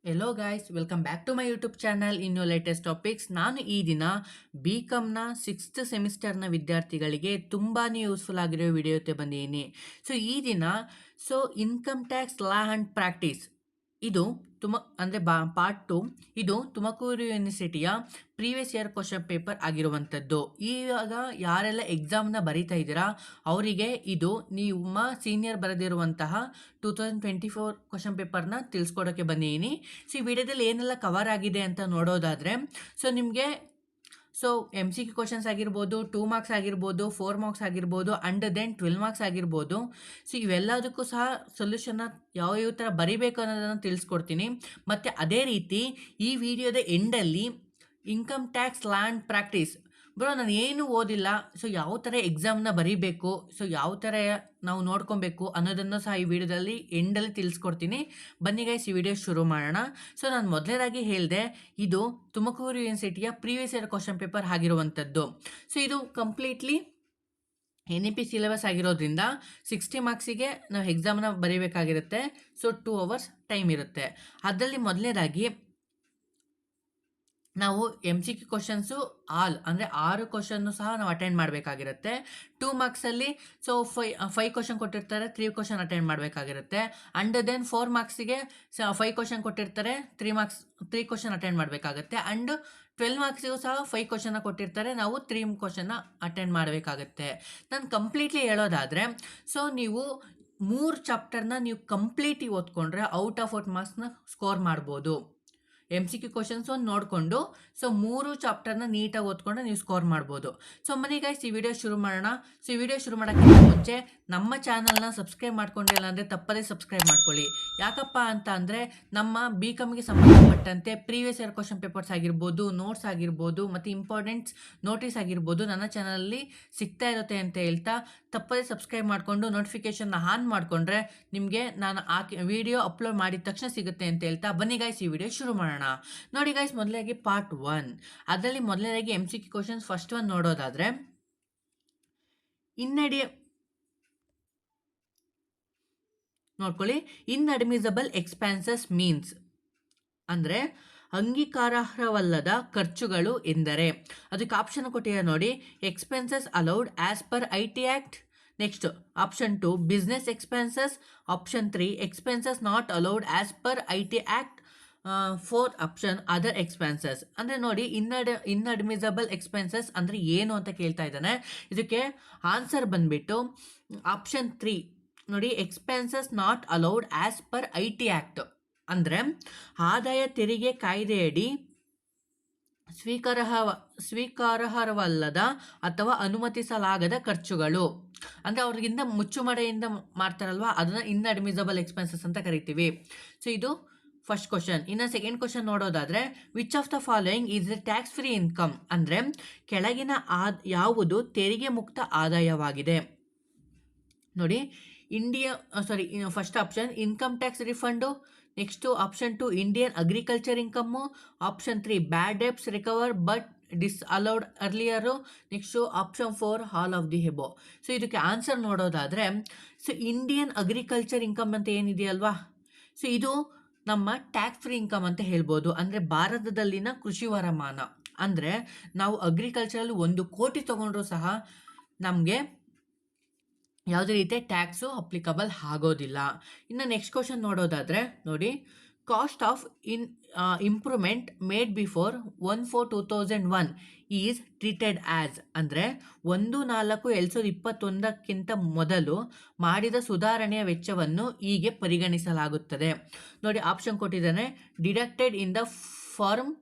Hello guys, welcome back to my YouTube channel in your latest topics. ನಾನು ಈ ದಿನ BComನ 6th ಸೆಮಿಸ್ಟರ್ನ ವಿದ್ಯಾರ್ಥಿಗಳಿಗೆ ತುಂಬಾ ಯೂಸ್ಫುಲ್ ಆಗಿರೋ ವಿಡಿಯೋ ಜೊತೆ ಬಂದಿದ್ದೀನಿ. ಈ ದಿನ income tax law and practice ಇದು ಪಾರ್ಟ್ 2. ಇದು ತುಮಕೂರು ಯೂನಿವರ್ಸಿಟಿಯ ಪ್ರೀವಿಯಸ್ ಇಯರ್ ಕ್ವಶನ್ ಪೇಪರ್ ಆಗಿರುವಂಥದ್ದು. ಇವಾಗ ಯಾರೆಲ್ಲ ಎಕ್ಸಾಮ್ನ ಬರೀತಾ ಇದ್ದೀರಾ ಅವರಿಗೆ ಇದು ನಿಮ್ಮ ಸೀನಿಯರ್ ಬರೆದಿರುವಂತಹ 2024 ಕ್ವಶನ್ ಪೇಪರ್ನ ತಿಳಿಸ್ಕೊಡೋಕ್ಕೆ ಬಂದಿದ್ದೀನಿ. ಈ ವಿಡಿಯೋದಲ್ಲಿ ಏನೆಲ್ಲ ಕವರ್ ಆಗಿದೆ ಅಂತ ನೋಡೋದಾದರೆ ನಿಮಗೆ MCQ ಕ್ವಶನ್ಸ್ ಆಗಿರ್ಬೋದು, 2 ಮಾರ್ಕ್ಸ್ ಆಗಿರ್ಬೋದು, 4 ಮಾರ್ಕ್ಸ್ ಆಗಿರ್ಬೋದು, ಅಂಡ್ ದೆನ್ 12 ಮಾರ್ಕ್ಸ್ ಆಗಿರ್ಬೋದು. ಇವೆಲ್ಲದಕ್ಕೂ ಸಹ ಸೊಲ್ಯೂಷನ್ನ ಯಾವ ಥರ ಬರಿಬೇಕು ಅನ್ನೋದನ್ನು ತಿಳಿಸ್ಕೊಡ್ತೀನಿ. ಮತ್ತು ಅದೇ ರೀತಿ ಈ ವಿಡಿಯೋದ ಎಂಡಲ್ಲಿ income tax law and practice ನಾನು ಏನು ಓದಿಲ್ಲ, ಯಾವ ಥರ ಎಕ್ಸಾಮ್ನ ಬರೀಬೇಕು, ಯಾವ ಥರ ನಾವು ನೋಡ್ಕೊಬೇಕು ಅನ್ನೋದನ್ನು ಸಹ ಈ ವಿಡಿಯೋದಲ್ಲಿ ಎಂಡಲ್ಲಿ ತಿಳಿಸ್ಕೊಡ್ತೀನಿ. ಬನ್ನಿ ಗೈಸ್, ಈ ವಿಡಿಯೋ ಶುರು ಮಾಡೋಣ. ನಾನು ಮೊದಲನೇದಾಗಿ ಹೇಳಿದೆ, ಇದು ತುಮಕೂರು ಯೂನಿವರ್ಸಿಟಿಯ ಪ್ರೀವಿಯಸ್ ಇಯರ್ ಕ್ವಶನ್ ಪೇಪರ್ ಆಗಿರುವಂಥದ್ದು. ಇದು ಕಂಪ್ಲೀಟ್ಲಿ NEP ಸಿಲೆಬಸ್ ಆಗಿರೋದ್ರಿಂದ 60 ಮಾರ್ಕ್ಸಿಗೆ ನಾವು ಎಕ್ಸಾಮ್ನ ಬರೀಬೇಕಾಗಿರುತ್ತೆ. 2 hours ಟೈಮ್ ಇರುತ್ತೆ. ಅದರಲ್ಲಿ ಮೊದಲನೇದಾಗಿ ನಾವು MCQ ಕ್ವಶನ್ಸು ಅಂದರೆ 6 ಕ್ವಶನ್ನು ಸಹ ನಾವು ಅಟೆಂಡ್ ಮಾಡಬೇಕಾಗಿರುತ್ತೆ. 2 ಮಾರ್ಕ್ಸಲ್ಲಿ ಫೈವ್ ಕ್ವಶನ್ ಕೊಟ್ಟಿರ್ತಾರೆ, 3 ಕ್ವಶನ್ ಅಟೆಂಡ್ ಮಾಡಬೇಕಾಗಿರುತ್ತೆ. ಅಂಡ್ ದೆನ್ 4 ಮಾರ್ಕ್ಸಿಗೆ 5 ಕ್ವಶನ್ ಕೊಟ್ಟಿರ್ತಾರೆ, 3 ಕ್ವಶನ್ ಅಟೆಂಡ್ ಮಾಡಬೇಕಾಗುತ್ತೆ. ಅಂಡ್ 12 ಮಾರ್ಕ್ಸಿಗೂ ಸಹ 5 ಕ್ವಶನ್ನ ಕೊಟ್ಟಿರ್ತಾರೆ, ನಾವು 3 ಕ್ವಶನ್ನ ಅಟೆಂಡ್ ಮಾಡಬೇಕಾಗುತ್ತೆ. ನಾನು ಕಂಪ್ಲೀಟ್ಲಿ ಹೇಳೋದಾದರೆ ನೀವು 3 ಚಾಪ್ಟರ್ನ ನೀವು ಕಂಪ್ಲೀಟಾಗಿ ಓದ್ಕೊಂಡ್ರೆ ಔಟ್ ಆಫ್ ಮಾರ್ಕ್ಸ್ನ ಸ್ಕೋರ್ ಮಾಡ್ಬೋದು. MCQ ಕ್ವಶನ್ಸ್ ನೋಡಿಕೊಂಡು 3 ಚಾಪ್ಟರ್ನ ನೀಟಾಗಿ ಓದ್ಕೊಂಡು ನೀವು ಸ್ಕೋರ್ ಮಾಡ್ಬೋದು. ಬನ್ನಿ ಗೈಸ್, ಈ ವಿಡಿಯೋ ಶುರು ಮಾಡೋಣ. ಈ ವಿಡಿಯೋ ಶುರು ಮಾಡೋಕ್ಕಿಂತ ಮುಂಚೆ ನಮ್ಮ ಚಾನಲ್ನ ಸಬ್ಸ್ಕ್ರೈಬ್ ಮಾಡ್ಕೊಂಡಿಲ್ಲ ಅಂದರೆ ತಪ್ಪದೇ ಸಬ್ಸ್ಕ್ರೈಬ್ ಮಾಡ್ಕೊಳ್ಳಿ. ಯಾಕಪ್ಪ ಅಂತ ಅಂದರೆ ನಮ್ಮ BComಗೆ ಸಂಬಂಧಪಟ್ಟಂತೆ ಪ್ರೀವಿಯಸ್ ಇಯರ್ ಕ್ವಶನ್ ಪೇಪರ್ಸ್ ಆಗಿರ್ಬೋದು, ನೋಟ್ಸ್ ಆಗಿರ್ಬೋದು, ಮತ್ತು ಇಂಪಾರ್ಟೆಂಟ್ಸ್ ನೋಟಿಸ್ ಆಗಿರ್ಬೋದು ನನ್ನ ಚಾನಲಲ್ಲಿ ಸಿಗ್ತಾ ಇರುತ್ತೆ ಅಂತ ಹೇಳ್ತಾ ತಪ್ಪದೇ ಸಬ್ಸ್ಕ್ರೈಬ್ ಮಾಡಿಕೊಂಡು ನೋಟಿಫಿಕೇಷನ್ನ ಆನ್ ಮಾಡಿಕೊಂಡ್ರೆ ನಿಮಗೆ ನಾನು ವಿಡಿಯೋ ಅಪ್ಲೋಡ್ ಮಾಡಿದ ತಕ್ಷಣ ಸಿಗುತ್ತೆ ಅಂತ ಹೇಳ್ತಾ ಬನ್ನಿ ಗೈಸ್, ಈ ವಿಡಿಯೋ ಶುರು ಮಾಡೋಣ. ನೋಡಿ ಗೈಸ್, ಮೊದಲಾಗಿ ಪಾರ್ಟ್ 1. ಅದರಲ್ಲಿ ಮೊದಲನೇದಾಗಿ MCQ ಕ್ವಶನ್ಸ್ ಫಸ್ಟ್ ಒನ್ ನೋಡೋದಾದ್ರೆ, ನೋಡ್ಕೊಳ್ಳಿ, ಇನ್ಅಡ್ಮಿಸಬಲ್ ಎಕ್ಸ್ಪೆನ್ಸಸ್ ಮೀನ್ಸ್ ಅಂದರೆ ಅಂಗೀಕಾರಾರ್ಹವಲ್ಲದ ಖರ್ಚುಗಳು ಎಂದರೆ. ಅದಕ್ಕೆ ಆಪ್ಷನ್ ಕೊಟ್ಟಿದ್ದಾರೆ ನೋಡಿ, expenses allowed as per IT act. Next option 2 business expenses. Option 3 expenses not allowed as per IT act. 4th option other expenses. ಅಂದರೆ ನೋಡಿ, ಇನ್ಅಡ್ಮಿಸಬಲ್ ಎಕ್ಸ್ಪೆನ್ಸಸ್ ಅಂದರೆ ಏನು ಅಂತ ಕೇಳ್ತಾ ಇದ್ದಾನೆ. ಇದಕ್ಕೆ ಆನ್ಸರ್ ಬಂದ್ಬಿಟ್ಟು ಆಪ್ಷನ್ 3 ನೋಡಿ, expenses not allowed as per IT act. ಅಂದರೆ ಆದಾಯ ತೆರಿಗೆ ಕಾಯ್ದೆಯಡಿ ಸ್ವೀಕಾರಾರ್ಹವಲ್ಲದ ಅಥವಾ ಅನುಮತಿಸಲಾಗದ ಖರ್ಚುಗಳು. ಅಂದರೆ ಅವ್ರಿಗಿಂತ ಮುಚ್ಚುಮರೆಯಿಂದ ಮಾಡ್ತಾರಲ್ವ, ಅದನ್ನು ಇನ್ಅಡ್ಮಿಸಬಲ್ ಎಕ್ಸ್ಪೆನ್ಸಸ್ ಅಂತ ಕರಿತೀವಿ. ಇದು ಫಸ್ಟ್ ಕ್ವಶನ್. ಇನ್ನು ಸೆಕೆಂಡ್ ಕ್ವಶನ್ ನೋಡೋದಾದರೆ, which of the following is the tax free income. ಅಂದರೆ ಕೆಳಗಿನ ಯಾವುದು ತೆರಿಗೆ ಮುಕ್ತ ಆದಾಯವಾಗಿದೆ. ನೋಡಿ, first option income tax refund. Next option 2 Indian agriculture income. Option 3 bad debts recover but disallowed earlier. Next option 4 all of the above. ಇದಕ್ಕೆ answer ನೋಡೋದಾದರೆ Indian agriculture income ಅಂತ ಏನಿದೆಯಲ್ವಾ, ಇದು ನಮ್ಮ ಟ್ಯಾಕ್ಸ್ ಫ್ರೀ ಇನ್ಕಮ್ ಅಂತ ಹೇಳ್ಬೋದು. ಅಂದರೆ ಭಾರತದಲ್ಲಿನ ಕೃಷಿ ವರಮಾನ. ಅಂದರೆ ನಾವು ಅಗ್ರಿಕಲ್ಚರಲ್ಲಿ 1 ಕೋಟಿ ತೊಗೊಂಡ್ರೂ ಸಹ ನಮಗೆ ಯಾವುದೇ ರೀತಿಯ ಟ್ಯಾಕ್ಸು ಅಪ್ಲಿಕಬಲ್ ಆಗೋದಿಲ್ಲ. ಇನ್ನು ನೆಕ್ಸ್ಟ್ ಕ್ವಶನ್ ನೋಡೋದಾದರೆ ನೋಡಿ, cost of improvement made before 1/4/2001 is treated as. ಅಂದರೆ 1/4/2021ಕ್ಕಿಂತ ಮೊದಲು ಮಾಡಿದ ಸುಧಾರಣೆಯ ವೆಚ್ಚವನ್ನು ಹೀಗೆ ಪರಿಗಣಿಸಲಾಗುತ್ತದೆ. ನೋಡಿ, ಆಪ್ಷನ್ ಕೊಟ್ಟಿದ್ದಾನೆ, deducted in the form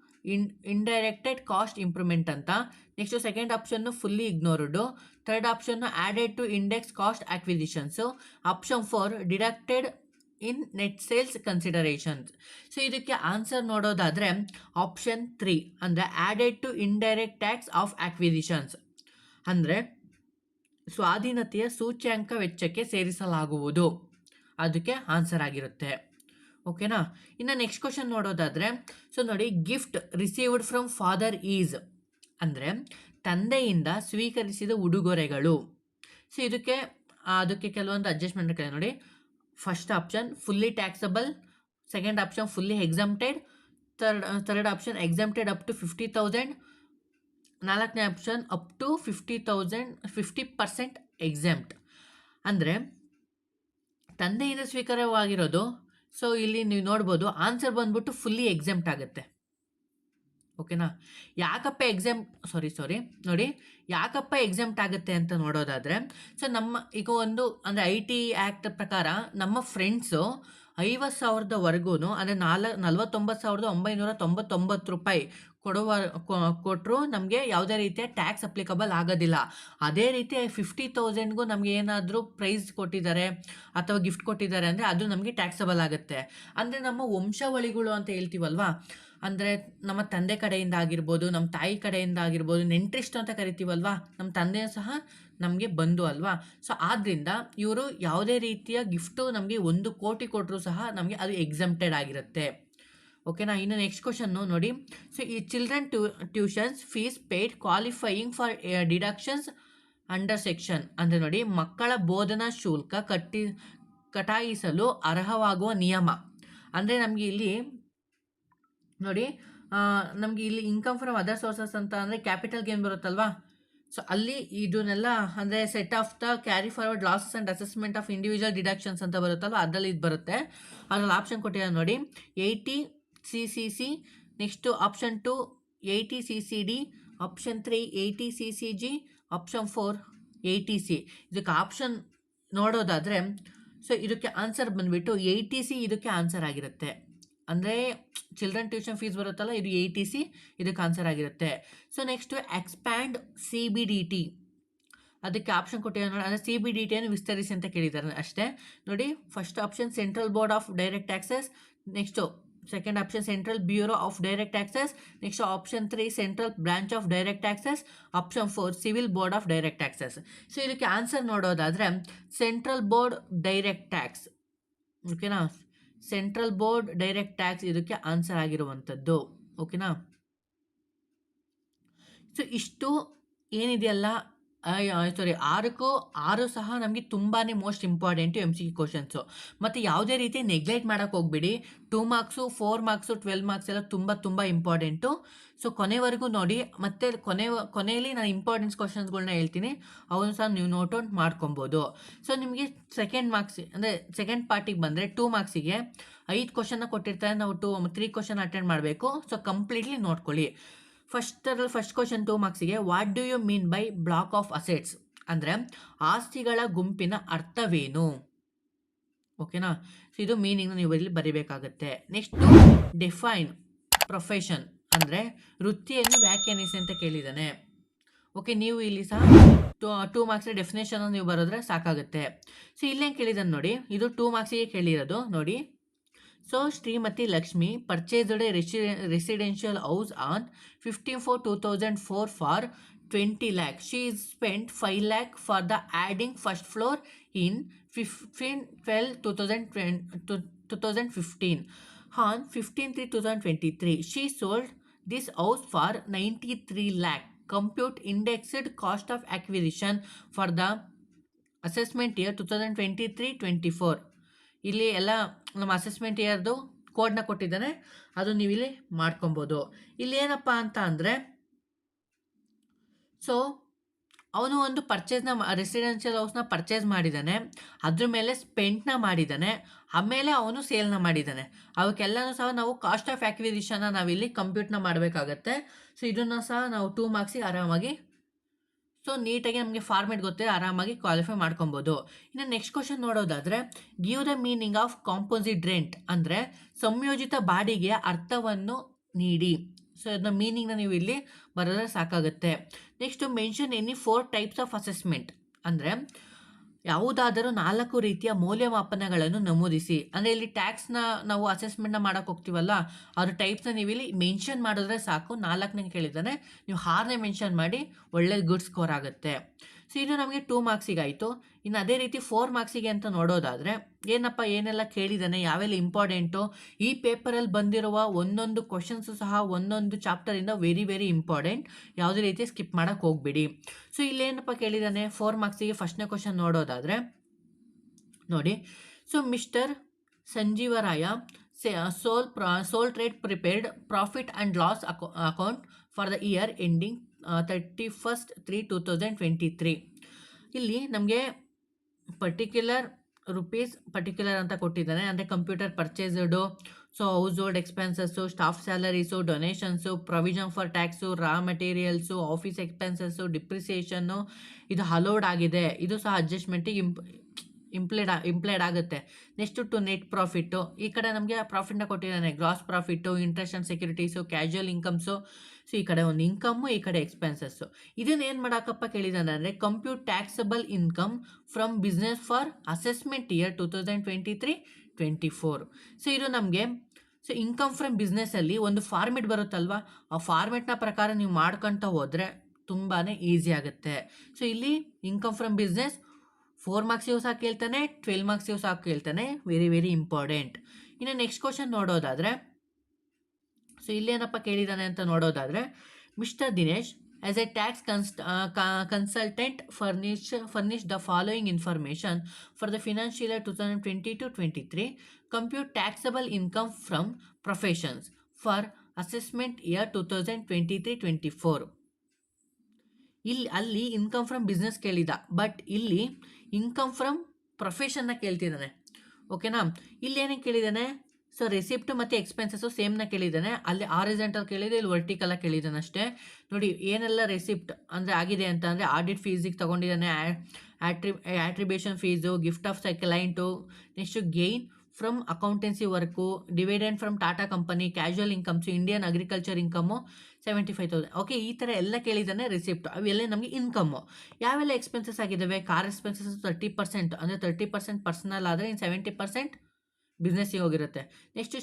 indirected cost improvement ಅಂತ. Next second option fully ignored. Third option added to index cost acquisitions. Option 4 deducted in net sales considerations. ಇದಕ್ಕೆ ಆನ್ಸರ್ ನೋಡೋದಾದರೆ ಆಪ್ಷನ್ 3 ಅಂದರೆ added to indirect tax of acquisitions. ಅಂದರೆ ಸ್ವಾಧೀನತೆಯ ಸೂಚ್ಯಂಕ ವೆಚ್ಚಕ್ಕೆ ಸೇರಿಸಲಾಗುವುದು, ಅದಕ್ಕೆ answer ಆಗಿರುತ್ತೆ. ಓಕೆನಾ. ಇನ್ನು ನೆಕ್ಸ್ಟ್ ಕ್ವಶನ್ ನೋಡೋದಾದರೆ ನೋಡಿ, gift received from father is. ಅಂದರೆ ತಂದೆಯಿಂದ ಸ್ವೀಕರಿಸಿದ ಉಡುಗೊರೆಗಳು. ಅದಕ್ಕೆ ಕೆಲವೊಂದು ಅಡ್ಜಸ್ಟ್ಮೆಂಟ್ ನೋಡಿ. First option fully taxable. Second option fully exempted, third option exempted up to 50,000, ನಾಲ್ಕನೇ ಆಪ್ಷನ್ ಅಪ್ ಟು 50,000 50% ಎಕ್ಸಮ್ಟ್. ಅಂದರೆ ತಂದೆಯಿಂದ ಸ್ವೀಕಾರವಾಗಿರೋದು. ಸೊ ಇಲ್ಲಿ ನೀವು ನೋಡ್ಬೋದು ಆನ್ಸರ್ ಬಂದ್ಬಿಟ್ಟು ಫುಲ್ಲಿ ಎಕ್ಸಮ್ಟ್ ಆಗುತ್ತೆ. ಓಕೆನಾ? ಯಾಕಪ್ಪ ಸಾರಿ ನೋಡಿ, ಯಾಕಪ್ಪ ಎಕ್ಸಮ್ಟ್ ಆಗುತ್ತೆ ಅಂತ ನೋಡೋದಾದರೆ, ಸೊ ನಮ್ಮ ಈಗ ಒಂದು ಅಂದರೆ IT ಆ್ಯಕ್ಟ್ ಪ್ರಕಾರ ನಮ್ಮ ಫ್ರೆಂಡ್ಸು 50,000ವರೆಗೂ ಅಂದರೆ 49,999 ರೂಪಾಯಿ ಕೊಟ್ಟರು ನಮಗೆ ಯಾವುದೇ ರೀತಿಯ ಟ್ಯಾಕ್ಸ್ ಅಪ್ಲಿಕಬಲ್ ಆಗೋದಿಲ್ಲ. ಅದೇ ರೀತಿ 50,000ಗೂ ನಮಗೆ ಏನಾದರೂ ಪ್ರೈಸ್ ಕೊಟ್ಟಿದ್ದಾರೆ ಅಥವಾ ಗಿಫ್ಟ್ ಕೊಟ್ಟಿದ್ದಾರೆ ಅಂದರೆ ಅದು ನಮಗೆ ಟ್ಯಾಕ್ಸಬಲ್ ಆಗುತ್ತೆ. ಅಂದರೆ ನಮ್ಮ ವಂಶಾವಳಿಗಳು ಅಂತ ಹೇಳ್ತೀವಲ್ವಾ, ಅಂದರೆ ನಮ್ಮ ತಂದೆ ಕಡೆಯಿಂದ ಆಗಿರ್ಬೋದು, ನಮ್ಮ ತಾಯಿ ಕಡೆಯಿಂದ ಆಗಿರ್ಬೋದು, ನೆಂಟ್ರಿಷ್ಟು ಅಂತ ಕರಿತೀವಲ್ವಾ, ನಮ್ಮ ತಂದೆ ಸಹ ನಮಗೆ ಬಂಧು ಅಲ್ವಾ. ಸೊ ಆದ್ದರಿಂದ ಇವರು ಯಾವುದೇ ರೀತಿಯ ಗಿಫ್ಟು ನಮಗೆ 1 ಕೋಟಿ ಕೊಟ್ಟರು ಸಹ ನಮಗೆ ಅದು ಎಕ್ಸಮ್ಟೆಡ್ ಆಗಿರುತ್ತೆ. ಓಕೆನಾ? ಇನ್ನು ನೆಕ್ಸ್ಟ್ ಕ್ವಶನ್ನು ನೋಡಿ. ಸೊ ಈ children tuitions fees paid qualifying for deductions under section. ಅಂದರೆ ನೋಡಿ, ಮಕ್ಕಳ ಬೋಧನಾ ಶುಲ್ಕ ಕಟಾಯಿಸಲು ಅರ್ಹವಾಗುವ ನಿಯಮ. ಅಂದರೆ ನಮಗೆ ಇಲ್ಲಿ ನೋಡಿ, ನಮಗೆ ಇಲ್ಲಿ ಇನ್ಕಮ್ ಫ್ರಮ್ ಅದರ್ ಸೋರ್ಸಸ್ ಅಂತ ಅಂದರೆ ಕ್ಯಾಪಿಟಲ್ ಗೇನ್ ಬರುತ್ತಲ್ವಾ. ಸೊ ಅಲ್ಲಿ ಇದನ್ನೆಲ್ಲ ಅಂದರೆ set of the carry forward losses and assessment of individual deductions ಅಂತ ಬರುತ್ತಲ್ವ, ಅದರಲ್ಲಿ ಇದು ಬರುತ್ತೆ. ಅದರಲ್ಲಿ ಆಪ್ಷನ್ ಕೊಟ್ಟಿದ್ದಾರೆ ನೋಡಿ, 80 CCC, next option 2 80 CCD, option 3 80 CCG, option 4 80C. ಇದಕ್ಕೆ ಆಪ್ಷನ್ ನೋಡೋದಾದರೆ, ಸೊ ಇದಕ್ಕೆ ಆನ್ಸರ್ ಬಂದುಬಿಟ್ಟು 80C ಇದಕ್ಕೆ ಆನ್ಸರ್ ಆಗಿರುತ್ತೆ. ಅಂದರೆ ಚಿಲ್ಡ್ರನ್ ಟ್ಯೂಷನ್ ಫೀಸ್ ಬರುತ್ತಲ್ಲ, ಇದು 80C ಇದಕ್ಕೆ ಆನ್ಸರ್ ಆಗಿರುತ್ತೆ. ಸೊ ನೆಕ್ಸ್ಟು ಎಕ್ಸ್ಪ್ಯಾಂಡ್ CBDT, ಅದಕ್ಕೆ ಆಪ್ಷನ್ ಕೊಟ್ಟಿದ್ದಾರೆ ನೋಡಿ. ಅಂದರೆ CBDTಯನ್ನು ವಿಸ್ತರಿಸಿ ಅಂತ ಕೇಳಿದ್ದಾರೆ ಅಷ್ಟೇ ನೋಡಿ. First option central board of direct taxes, next second option central bureau of direct taxes, next option 3 central branch of direct taxes, option 4 civil board of direct taxes. So ಇದಕ್ಕೆ ಆನ್ಸರ್ ನೋಡೋದಾದರೆ ಸೆಂಟ್ರಲ್ ಬೋರ್ಡ್ ಡೈರೆಕ್ಟ್ ಟ್ಯಾಕ್ಸ್. ಓಕೆನಾ? Central board direct tax ಇದಕ್ಕೆ answer ಆಗಿರುವಂಥದ್ದು. ಓಕೆನಾ? So ಇಷ್ಟು ಏನಿದೆಯಲ್ಲ, ಸಾರಿ 6 ಸಹ ನಮಗೆ ತುಂಬಾ ಮೋಸ್ಟ್ ಇಂಪಾರ್ಟೆಂಟು MCQ ಕ್ವಶನ್ಸು. ಮತ್ತು ಯಾವುದೇ ರೀತಿ ನೆಗ್ಲೆಕ್ಟ್ ಮಾಡೋಕ್ಕೆ ಹೋಗ್ಬಿಡಿ. 2 ಮಾರ್ಕ್ಸು, 4 ಮಾರ್ಕ್ಸು, 12 ಮಾರ್ಕ್ಸ್ ಎಲ್ಲ ತುಂಬ ಇಂಪಾರ್ಟೆಂಟು. ಸೊ ಕೊನೆವರೆಗೂ ನೋಡಿ. ಮತ್ತು ಕೊನೆಯಲ್ಲಿ ನಾನು ಇಂಪಾರ್ಟೆನ್ಸ್ ಕ್ವಶನ್ಸ್ಗಳ್ನ ಹೇಳ್ತೀನಿ, ಅವನು ಸಹ ನೀವು ನೋಟ್ ಔಟ್ ಮಾಡ್ಕೊಬೋದು. ಸೊ ನಿಮಗೆ ಸೆಕೆಂಡ್ ಪಾರ್ಟಿಗೆ ಬಂದರೆ 2 ಮಾರ್ಕ್ಸಿಗೆ 5 ಕ್ವಶನ್ನ ಕೊಟ್ಟಿರ್ತಾರೆ. ನಾವು 3 ಕ್ವಶನ್ ಅಟೆಂಡ್ ಮಾಡಬೇಕು. ಸೊ ಕಂಪ್ಲೀಟ್ಲಿ ನೋಡ್ಕೊಳ್ಳಿ. ಫಸ್ಟ್ ಕ್ವಶನ್ 2 ಮಾರ್ಕ್ಸಿಗೆ, what do you mean by block of assets? ಅಂದರೆ ಆಸ್ತಿಗಳ ಗುಂಪಿನ ಅರ್ಥವೇನು? ಓಕೆನಾ? ಸೊ ಇದು ಮೀನಿಂಗ್ನ ನೀವು ಇಲ್ಲಿ ಬರೀಬೇಕಾಗತ್ತೆ. ನೆಕ್ಸ್ಟ್ ಡಿಫೈನ್ ಪ್ರೊಫೆಷನ್, ಅಂದರೆ ವೃತ್ತಿಯನ್ನು ವ್ಯಾಖ್ಯಾನಿಸಿ ಅಂತ ಕೇಳಿದ್ದಾನೆ. ಓಕೆ, ನೀವು ಇಲ್ಲಿ ಸಹ 2 ಮಾರ್ಕ್ಸ್ ಡೆಫಿನೇಷನ್ ನೀವು ಬರೋದ್ರೆ ಸಾಕಾಗುತ್ತೆ. ಸೊ ಇಲ್ಲೇನು ಕೇಳಿದ್ದಾನೆ ನೋಡಿ, ಇದು 2 ಮಾರ್ಕ್ಸಿಗೆ ಕೇಳಿರೋದು ನೋಡಿ. So Shrimati Lakshmi purchased A residential house on 15/4/2004 for 20 lakh. She spent 5 lakh for the adding first floor in 15/12/2015. On 15/3/2023, she sold this house for 93 lakh. Compute indexed cost of acquisition for the assessment year 2023-24. ಇಲ್ಲಿ ಎಲ್ಲ ನಮ್ಮ assessment ಇಯರ್ದು ಕೋಡ್ನ ಕೊಟ್ಟಿದ್ದಾನೆ, ಅದು ನೀವು ಇಲ್ಲಿ ಮಾಡ್ಕೊಬೋದು. ಇಲ್ಲಿ ಏನಪ್ಪ ಅಂತ ಅಂದರೆ, ಸೊ ಅವನು ಒಂದು ರೆಸಿಡೆನ್ಷಿಯಲ್ ಹೌಸ್ನ ಪರ್ಚೇಸ್ ಮಾಡಿದ್ದಾನೆ, ಅದ್ರ ಮೇಲೆ ಸ್ಪೆಂಟ್ನ ಮಾಡಿದ್ದಾನೆ, ಆಮೇಲೆ ಅವನು ಸೇಲ್ನ ಮಾಡಿದ್ದಾನೆ. ಅವಕ್ಕೆಲ್ಲನೂ ಸಹ ನಾವು ಕಾಸ್ಟ್ ಆಫ್ ಆಕ್ವಿಸಿಷನ್ನ ನಾವಿಲ್ಲಿ ಕಂಪ್ಯೂಟ್ನ ಮಾಡಬೇಕಾಗತ್ತೆ. ಸೊ ಇದನ್ನು ಸಹ ನಾವು 2 ಮಾರ್ಕ್ಸಿಗೆ ಆರಾಮಾಗಿ, ಸೊ ನೀಟಾಗಿ ನಮಗೆ ಫಾರ್ಮೆಟ್ ಗೊತ್ತಿದೆ, ಆರಾಮಾಗಿ ಕ್ವಾಲಿಫೈ ಮಾಡ್ಕೊಬೋದು. ಇನ್ನು ನೆಕ್ಸ್ಟ್ ಕ್ವಶನ್ ನೋಡೋದಾದರೆ, give the meaning of composite rent, ಅಂದರೆ ಸಂಯೋಜಿತ ಬಾಡಿಗೆಯ ಅರ್ಥವನ್ನು ನೀಡಿ. ಸೊ ಅದನ್ನ ಮೀನಿಂಗ್ನ ನೀವು ಇಲ್ಲಿ ಬರೋದ್ರೆ ಸಾಕಾಗುತ್ತೆ. Next mention any 4 types of assessment, ಅಂದರೆ ಯಾವುದಾದರೂ 4 ರೀತಿಯ ಮೌಲ್ಯಮಾಪನಗಳನ್ನು ನಮೂದಿಸಿ. ಅಂದರೆ ಇಲ್ಲಿ ಟ್ಯಾಕ್ಸ್ನ ನಾವು ಅಸೆಸ್ಮೆಂಟ್ನ ಮಾಡೋಕ್ಕೆ ಹೋಗ್ತೀವಲ್ಲ, ಅದ್ರ ಟೈಪ್ಸ್ನ ನೀವು ಇಲ್ಲಿ ಮೆನ್ಷನ್ ಮಾಡಿದ್ರೆ ಸಾಕು. 4ನೇ ಕೇಳಿದ್ದಾನೆ, ನೀವು 6ನೇ ಮೆನ್ಷನ್ ಮಾಡಿ ಒಳ್ಳೆ ಗುಡ್ ಸ್ಕೋರ್ ಆಗುತ್ತೆ. ಸೊ ಇದು ನಮಗೆ 2 ಮಾರ್ಕ್ಸಿಗೆ ಆಯಿತು. ಇನ್ನು ಅದೇ ರೀತಿ 4 ಮಾರ್ಕ್ಸಿಗೆ ಅಂತ ನೋಡೋದಾದರೆ ಏನೆಲ್ಲ ಕೇಳಿದ್ದಾನೆ, ಯಾವೆಲ್ಲ ಇಂಪಾರ್ಟೆಂಟು, ಈ ಪೇಪರಲ್ಲಿ ಬಂದಿರುವ ಒಂದೊಂದು ಕ್ವಶನ್ಸು ಸಹ ಒಂದೊಂದು ಚಾಪ್ಟರಿಂದ ವೆರಿ ಇಂಪಾರ್ಟೆಂಟ್, ಯಾವುದೇ ರೀತಿ ಸ್ಕಿಪ್ ಮಾಡೋಕ್ಕೆ ಹೋಗ್ಬಿಡಿ. ಸೊ ಇಲ್ಲೇನಪ್ಪ ಕೇಳಿದ್ದಾನೆ 4 ಮಾರ್ಕ್ಸಿಗೆ ಫಸ್ಟ್ನೇ ಕ್ವಶನ್ ನೋಡೋದಾದರೆ ನೋಡಿ, so mister Sanjeevaraya sole trade prepared profit and loss account for the year ending 31/3/2023. ಇಲ್ಲಿ ನಮಗೆ ಪರ್ಟಿಕ್ಯುಲರ್ ಪರ್ಟಿಕ್ಯುಲರ್ ಅಂತ ಕೊಟ್ಟಿದ್ದಾನೆ. ಅಂದರೆ computer purchased, so household expenses, staff salaries, donations, provision for tax, raw materials, office expenses, depreciation ಇದು allowed ಆಗಿದೆ. ಇದು ಸಹ ಅಡ್ಜಸ್ಟ್ಮೆಂಟಿಗೆ ಇಂಪ್ಲೈಡ್ ಆಗುತ್ತೆ. ನೆಕ್ಸ್ಟ್ ಟು ನೆಟ್ ಪ್ರಾಫಿಟ್ಟು, ಈ ಕಡೆ ನಮಗೆ ಪ್ರಾಫಿಟ್ನ ಕೊಟ್ಟಿದ್ದಾನೆ. Gross profit, interest and securities, casual incomes. So ಈ ಕಡೆ ಒಂದು ಇನ್ಕಮ್ಮು, ಈ ಕಡೆ ಎಕ್ಸ್ಪೆನ್ಸಸ್ಸು. ಇದನ್ನ ಏನು ಮಾಡೋಕ್ಕಪ್ಪ ಕೇಳಿದ್ದಾನೆ ಅಂದರೆ compute taxable income from business for assessment year 2023-24. So ಇದು ನಮಗೆ ಇನ್ಕಮ್ ಫ್ರಮ್ ಬಿಸ್ನೆಸ್ಸಲ್ಲಿ ಒಂದು ಫಾರ್ಮೆಟ್ ಬರುತ್ತಲ್ವ, ಆ ಫಾರ್ಮೆಟ್ನ ಪ್ರಕಾರ ನೀವು ಮಾಡ್ಕೊತ ಹೋದರೆ ತುಂಬಾ ಈಸಿ ಆಗುತ್ತೆ. ಸೊ ಇಲ್ಲಿ ಇನ್ಕಮ್ ಫ್ರಮ್ ಬಿಸ್ನೆಸ್ 4 ಮಾರ್ಕ್ಸಿಗೂ ಸಹ ಕೇಳ್ತಾನೆ, 12 ಮಾರ್ಕ್ಸಿಗೂ ಸಹ ಕೇಳ್ತಾನೆ. Very very important. ಇನ್ನು ನೆಕ್ಸ್ಟ್ ಕ್ವಶನ್ ನೋಡೋದಾದರೆ, ಸೊ ಇಲ್ಲೇನಪ್ಪ ಕೇಳಿದ್ದಾನೆ ಅಂತ ನೋಡೋದಾದರೆ, mister Dinesh as a tax consultant furnish the following information for the financial year 2022-23. Compute taxable income from professions for assessment year 2023-24. ಅಲ್ಲಿ ಇನ್ಕಮ್ ಫ್ರಮ್ ಬಿಸ್ನೆಸ್ ಕೇಳಿದ, ಬಟ್ ಇಲ್ಲಿ income from ಪ್ರೊಫೆಷನ್ನ ಕೇಳ್ತಿದ್ದಾನೆ. ಓಕೆನಾ? ಇಲ್ಲಿ ಏನೇನು ಕೇಳಿದ್ದಾನೆ? ಸೊ ರೆಸಿಪ್ಟ್ ಮತ್ತು ಎಕ್ಸ್ಪೆನ್ಸಸ್ಸು ಸೇಮ್ನ ಕೇಳಿದ್ದಾನೆ. ಅಲ್ಲಿ ಹಾರಿಜಾಂಟಲ್ ಕೇಳಿದೆ, ಇಲ್ಲಿ ವರ್ಟಿಕಲಾಗಿ ಕೇಳಿದ್ದಾನೆ ಅಷ್ಟೇ. ನೋಡಿ ಏನೆಲ್ಲ ರೆಸಿಪ್ಟ್ ಅಂದರೆ ಆಗಿದೆ ಅಂತ ಅಂದರೆ ಆಡಿಟ್ ಫೀಸಿಗೆ ತೊಗೊಂಡಿದ್ದಾನೆ, attribution fees, gift of client, next gain from accountancy work, dividend from Tata company, casual incomes, Indian agriculture income 75,000. Okay, ಈ ಥರ ಎಲ್ಲ ಕೇಳಿದ್ದಾನೆ ರೆಸಿಪ್ಟ್. ಅವೆಲ್ಲ ನಮಗೆ ಇನ್ಕಮ್ಮು. ಯಾವೆಲ್ಲ ಎಕ್ಸ್ಪೆನ್ಸಸ್ ಆಗಿದ್ದಾವೆ? ಕಾರ್ ಎಕ್ಸ್ಪೆನ್ಸಸ್ 30%, ಅಂದರೆ 30% ಪರ್ಸನಲ್ ಆದರೆ ಇನ್ನು 70% ಬಿಸ್ನೆಸ್ಸಿಗೆ ಹೋಗಿರುತ್ತೆ. Next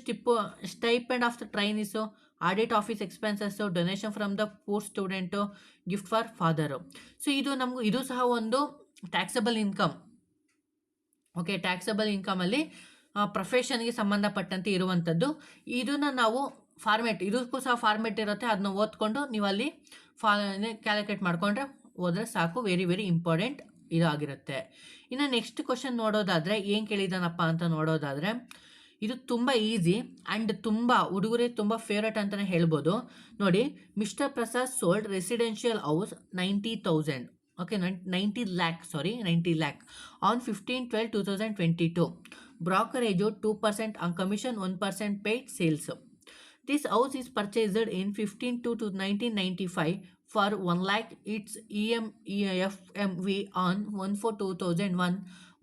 stipend of the trainees, audit office expenses, donation from the poor student, gift for father. So ಇದು ಸಹ ಒಂದು ಟ್ಯಾಕ್ಸಬಲ್ ಇನ್ಕಮ್. ಓಕೆ, ಟ್ಯಾಕ್ಸಬಲ್ ಇನ್ಕಮಲ್ಲಿ ಪ್ರೊಫೆಷನ್ಗೆ ಸಂಬಂಧಪಟ್ಟಂತೆ ಇರುವಂಥದ್ದು. ಇದನ್ನು ನಾವು ಇದಕ್ಕೂ ಸಹ ಫಾರ್ಮೆಟ್ ಇರುತ್ತೆ, ಅದನ್ನ ಓದ್ಕೊಂಡು ನೀವು ಅಲ್ಲಿ ಕ್ಯಾಲ್ಕುಲೇಟ್ ಮಾಡಿಕೊಂಡ್ರೆ ಹೋದರೆ ಸಾಕು. ವೆರಿ ವೆರಿ ಇಂಪಾರ್ಟೆಂಟ್ ಇದಾಗಿರುತ್ತೆ. ಇನ್ನು ನೆಕ್ಸ್ಟ್ ಕ್ವಶನ್ ನೋಡೋದಾದರೆ ಏನು ಕೇಳಿದಾನಪ್ಪ ಅಂತ ನೋಡೋದಾದರೆ, ಇದು ತುಂಬ ಈಸಿ ಆ್ಯಂಡ್ ತುಂಬ ಹುಡುಗರಿಗೆ ತುಂಬ ಫೇವ್ರೇಟ್ ಅಂತಲೇ ಹೇಳ್ಬೋದು. ನೋಡಿ, mister Prasad sold residential house 90,000. Okay, 90 lakh on 15/12/2022. Brokerage 2% on commission, 1% paid sales. This house is purchased in 15/2/1995 for 1 lakh. Its EFMV on 1/4/2001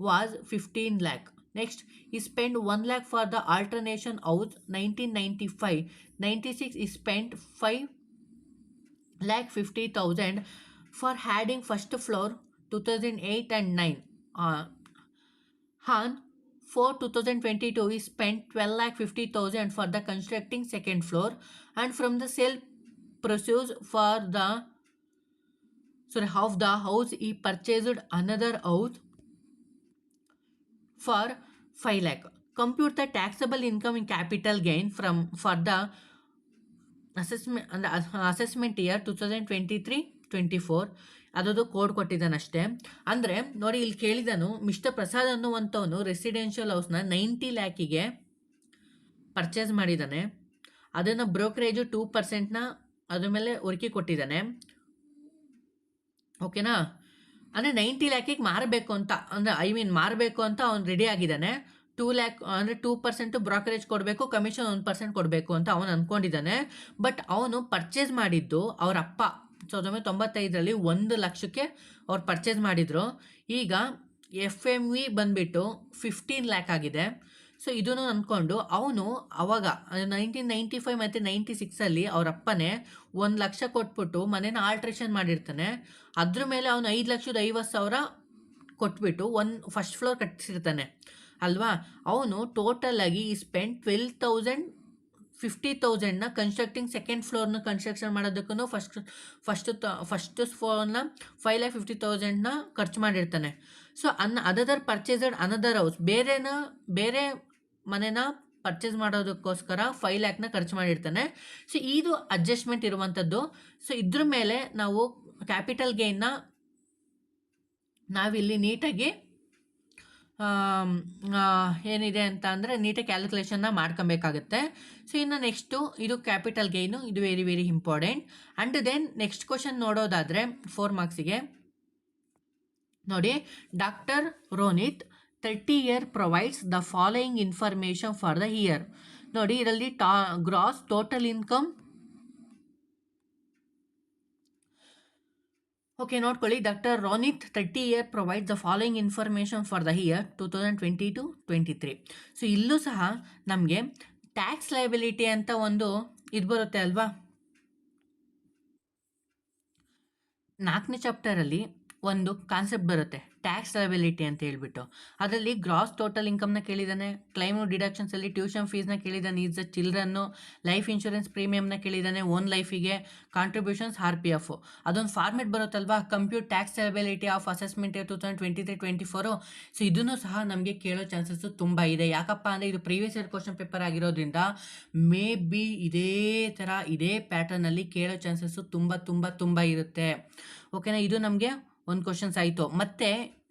was 15 lakh. Next, he spent 1 lakh for the alternation house 1995. 96 he spent 5,50,000 for adding first floor 2008 and 9. On 4/2022 he spent 12,50,000 for the constructing second floor, and from the sale proceeds of the house he purchased another house for 5 lakh. Compute the taxable income in capital gain for the assessment year 2023-24. ಅದದು code ಕೊಟ್ಟಿದ್ದಾನಷ್ಟೇ. ಅಂದರೆ ನೋಡಿ, ಇಲ್ಲಿ ಕೇಳಿದನು mister Prasad ಅನ್ನುವಂಥವನು residential ಹೌಸ್ನ 90 lakhಗೆ purchase ಮಾಡಿದ್ದಾನೆ. ಅದನ್ನು brokerage 2%ನ ಅದ್ರ ಮೇಲೆ ಒರ್ಕಿ ಕೊಟ್ಟಿದ್ದಾನೆ. ಓಕೆನಾ? ಅಂದರೆ 90 lakhಗೆ ಮಾರಬೇಕು ಅಂತ, ಅಂದರೆ ಮಾರಬೇಕು ಅಂತ ಅವ್ನು ರೆಡಿ ಆಗಿದ್ದಾನೆ. 2 lakh ಅಂದರೆ 2% ಬ್ರೋಕರೇಜ್ ಕೊಡಬೇಕು, ಕಮಿಷನ್ 1% ಕೊಡಬೇಕು ಅಂತ ಅವನು ಅಂದ್ಕೊಂಡಿದ್ದಾನೆ. ಬಟ್ ಅವನು ಪರ್ಚೇಸ್ ಮಾಡಿದ್ದು ಅವರ ಅಪ್ಪ 1995ರಲ್ಲಿ 1 ಲಕ್ಷಕ್ಕೆ ಅವ್ರು ಪರ್ಚೇಸ್ ಮಾಡಿದರು. ಈಗ FMV ಬಂದುಬಿಟ್ಟು 15 lakh ಆಗಿದೆ. ಸೊ ಇದನ್ನು ಅಂದ್ಕೊಂಡು ಅವನು ಅವಾಗ 1995 ಮತ್ತು 96ಅಲ್ಲಿ ಅವರಪ್ಪನೇ 1 ಲಕ್ಷ ಕೊಟ್ಬಿಟ್ಟು ಮನೇನ ಆಲ್ಟ್ರೇಷನ್ ಮಾಡಿರ್ತಾನೆ. ಅದ್ರ ಮೇಲೆ ಅವನು 5,50,000 ಕೊಟ್ಬಿಟ್ಟು ಫಸ್ಟ್ ಫ್ಲೋರ್ ಕಟ್ಟಿಸಿರ್ತಾನೆ ಅಲ್ವಾ. ಅವನು ಟೋಟಲಾಗಿ ಈ ಸ್ಪೆಂಡ್ 50,000ನ ಕನ್ಸ್ಟ್ರಕ್ಟಿಂಗ್ ಸೆಕೆಂಡ್ ಫ್ಲೋರ್ನ ಕನ್ಸ್ಟ್ರಕ್ಷನ್ ಮಾಡೋದಕ್ಕೂ ಫಸ್ಟ್ ಫ್ಲೋರ್ನ 5,50,000ನ ಖರ್ಚು ಮಾಡಿರ್ತಾನೆ. So other purchased another house, ಬೇರೆ ಮನೆನ ಪರ್ಚೇಸ್ ಮಾಡೋದಕ್ಕೋಸ್ಕರ 5 lakhನ ಖರ್ಚು ಮಾಡಿರ್ತಾನೆ. ಸೊ ಇದು ಅಡ್ಜಸ್ಟ್ಮೆಂಟ್ ಇರುವಂಥದ್ದು. ಸೊ ಇದ್ರ ಮೇಲೆ ನಾವು ಕ್ಯಾಪಿಟಲ್ ಗೇನ್ನ ನಾವಿಲ್ಲಿ ನೀಟಾಗಿ ಏನಿದೆ ಅಂತ ಅಂದರೆ ನೀಟಾಗಿ ಕ್ಯಾಲ್ಕುಲೇಷನ್ನ ಮಾಡ್ಕೊಬೇಕಾಗುತ್ತೆ. ಸೊ ಇನ್ನು ನೆಕ್ಸ್ಟು ಇದು ಕ್ಯಾಪಿಟಲ್ ಗೈನು, ಇದು very very important. And then next question ನೋಡೋದಾದರೆ 4 ಮಾರ್ಕ್ಸಿಗೆ ನೋಡಿ, doctor Ronit 30 year provides the following information for the year. ನೋಡಿ ಇದರಲ್ಲಿ ಗ್ರಾಸ್ ಟೋಟಲ್ ಇನ್ಕಮ್, ಓಕೆ ನೋಡ್ಕೊಳ್ಳಿ, doctor Ronit 30 year provide the following information for the year 2022-23. So ಇಲ್ಲೂ ಸಹ ನಮಗೆ ಟ್ಯಾಕ್ಸ್ ಲಯಬಿಲಿಟಿ ಅಂತ ಒಂದು ಇದು ಬರುತ್ತೆ ಅಲ್ವಾ, 4ನೇ ಚಾಪ್ಟರಲ್ಲಿ ಒಂದು ಕಾನ್ಸೆಪ್ಟ್ ಬರುತ್ತೆ ಟ್ಯಾಕ್ಸ್ ಲಯಬಿಲಿಟಿ ಅಂತ ಹೇಳ್ಬಿಟ್ಟು. ಅದರಲ್ಲಿ ಗ್ರಾಸ್ ಟೋಟಲ್ ಇನ್ಕಮ್ನ ಕೇಳಿದ್ದಾನೆ, ಕ್ಲೈಮು ಡಿಡಕ್ಷನ್ಸಲ್ಲಿ ಟ್ಯೂಷನ್ ಫೀಸ್ನ ಕೇಳಿದ್ದಾನೆ, is the children, life insurance ಪ್ರೀಮಿಯಮ್ನ ಕೇಳಿದ್ದಾನೆ, ಓನ್ ಲೈಫಿಗೆ ಕಾಂಟ್ರಿಬ್ಯೂಷನ್ಸ್ RPF. ಅದೊಂದು ಫಾರ್ಮೆಟ್ ಬರುತ್ತಲ್ವಾ, compute tax liability of assessment 2023-24. So ಇದನ್ನು ಸಹ ನಮಗೆ ಕೇಳೋ ಚಾನ್ಸಸ್ಸು ತುಂಬ ಇದೆ. ಯಾಕಪ್ಪ ಅಂದರೆ ಇದು ಪ್ರೀವಿಯಸ್ ಇಯರ್ ಕ್ವಶನ್ ಪೇಪರ್ ಆಗಿರೋದ್ರಿಂದ ಮೇ ಬಿ ಇದೇ ಥರ ಇದೇ ಪ್ಯಾಟರ್ನಲ್ಲಿ ಕೇಳೋ ಚಾನ್ಸಸ್ಸು ತುಂಬ ತುಂಬ ತುಂಬ ಇರುತ್ತೆ. ಓಕೆನಾ, ಇದು ನಮಗೆ ಒಂದು ಕ್ವಶನ್ಸ್ ಆಯಿತು. ಮತ್ತು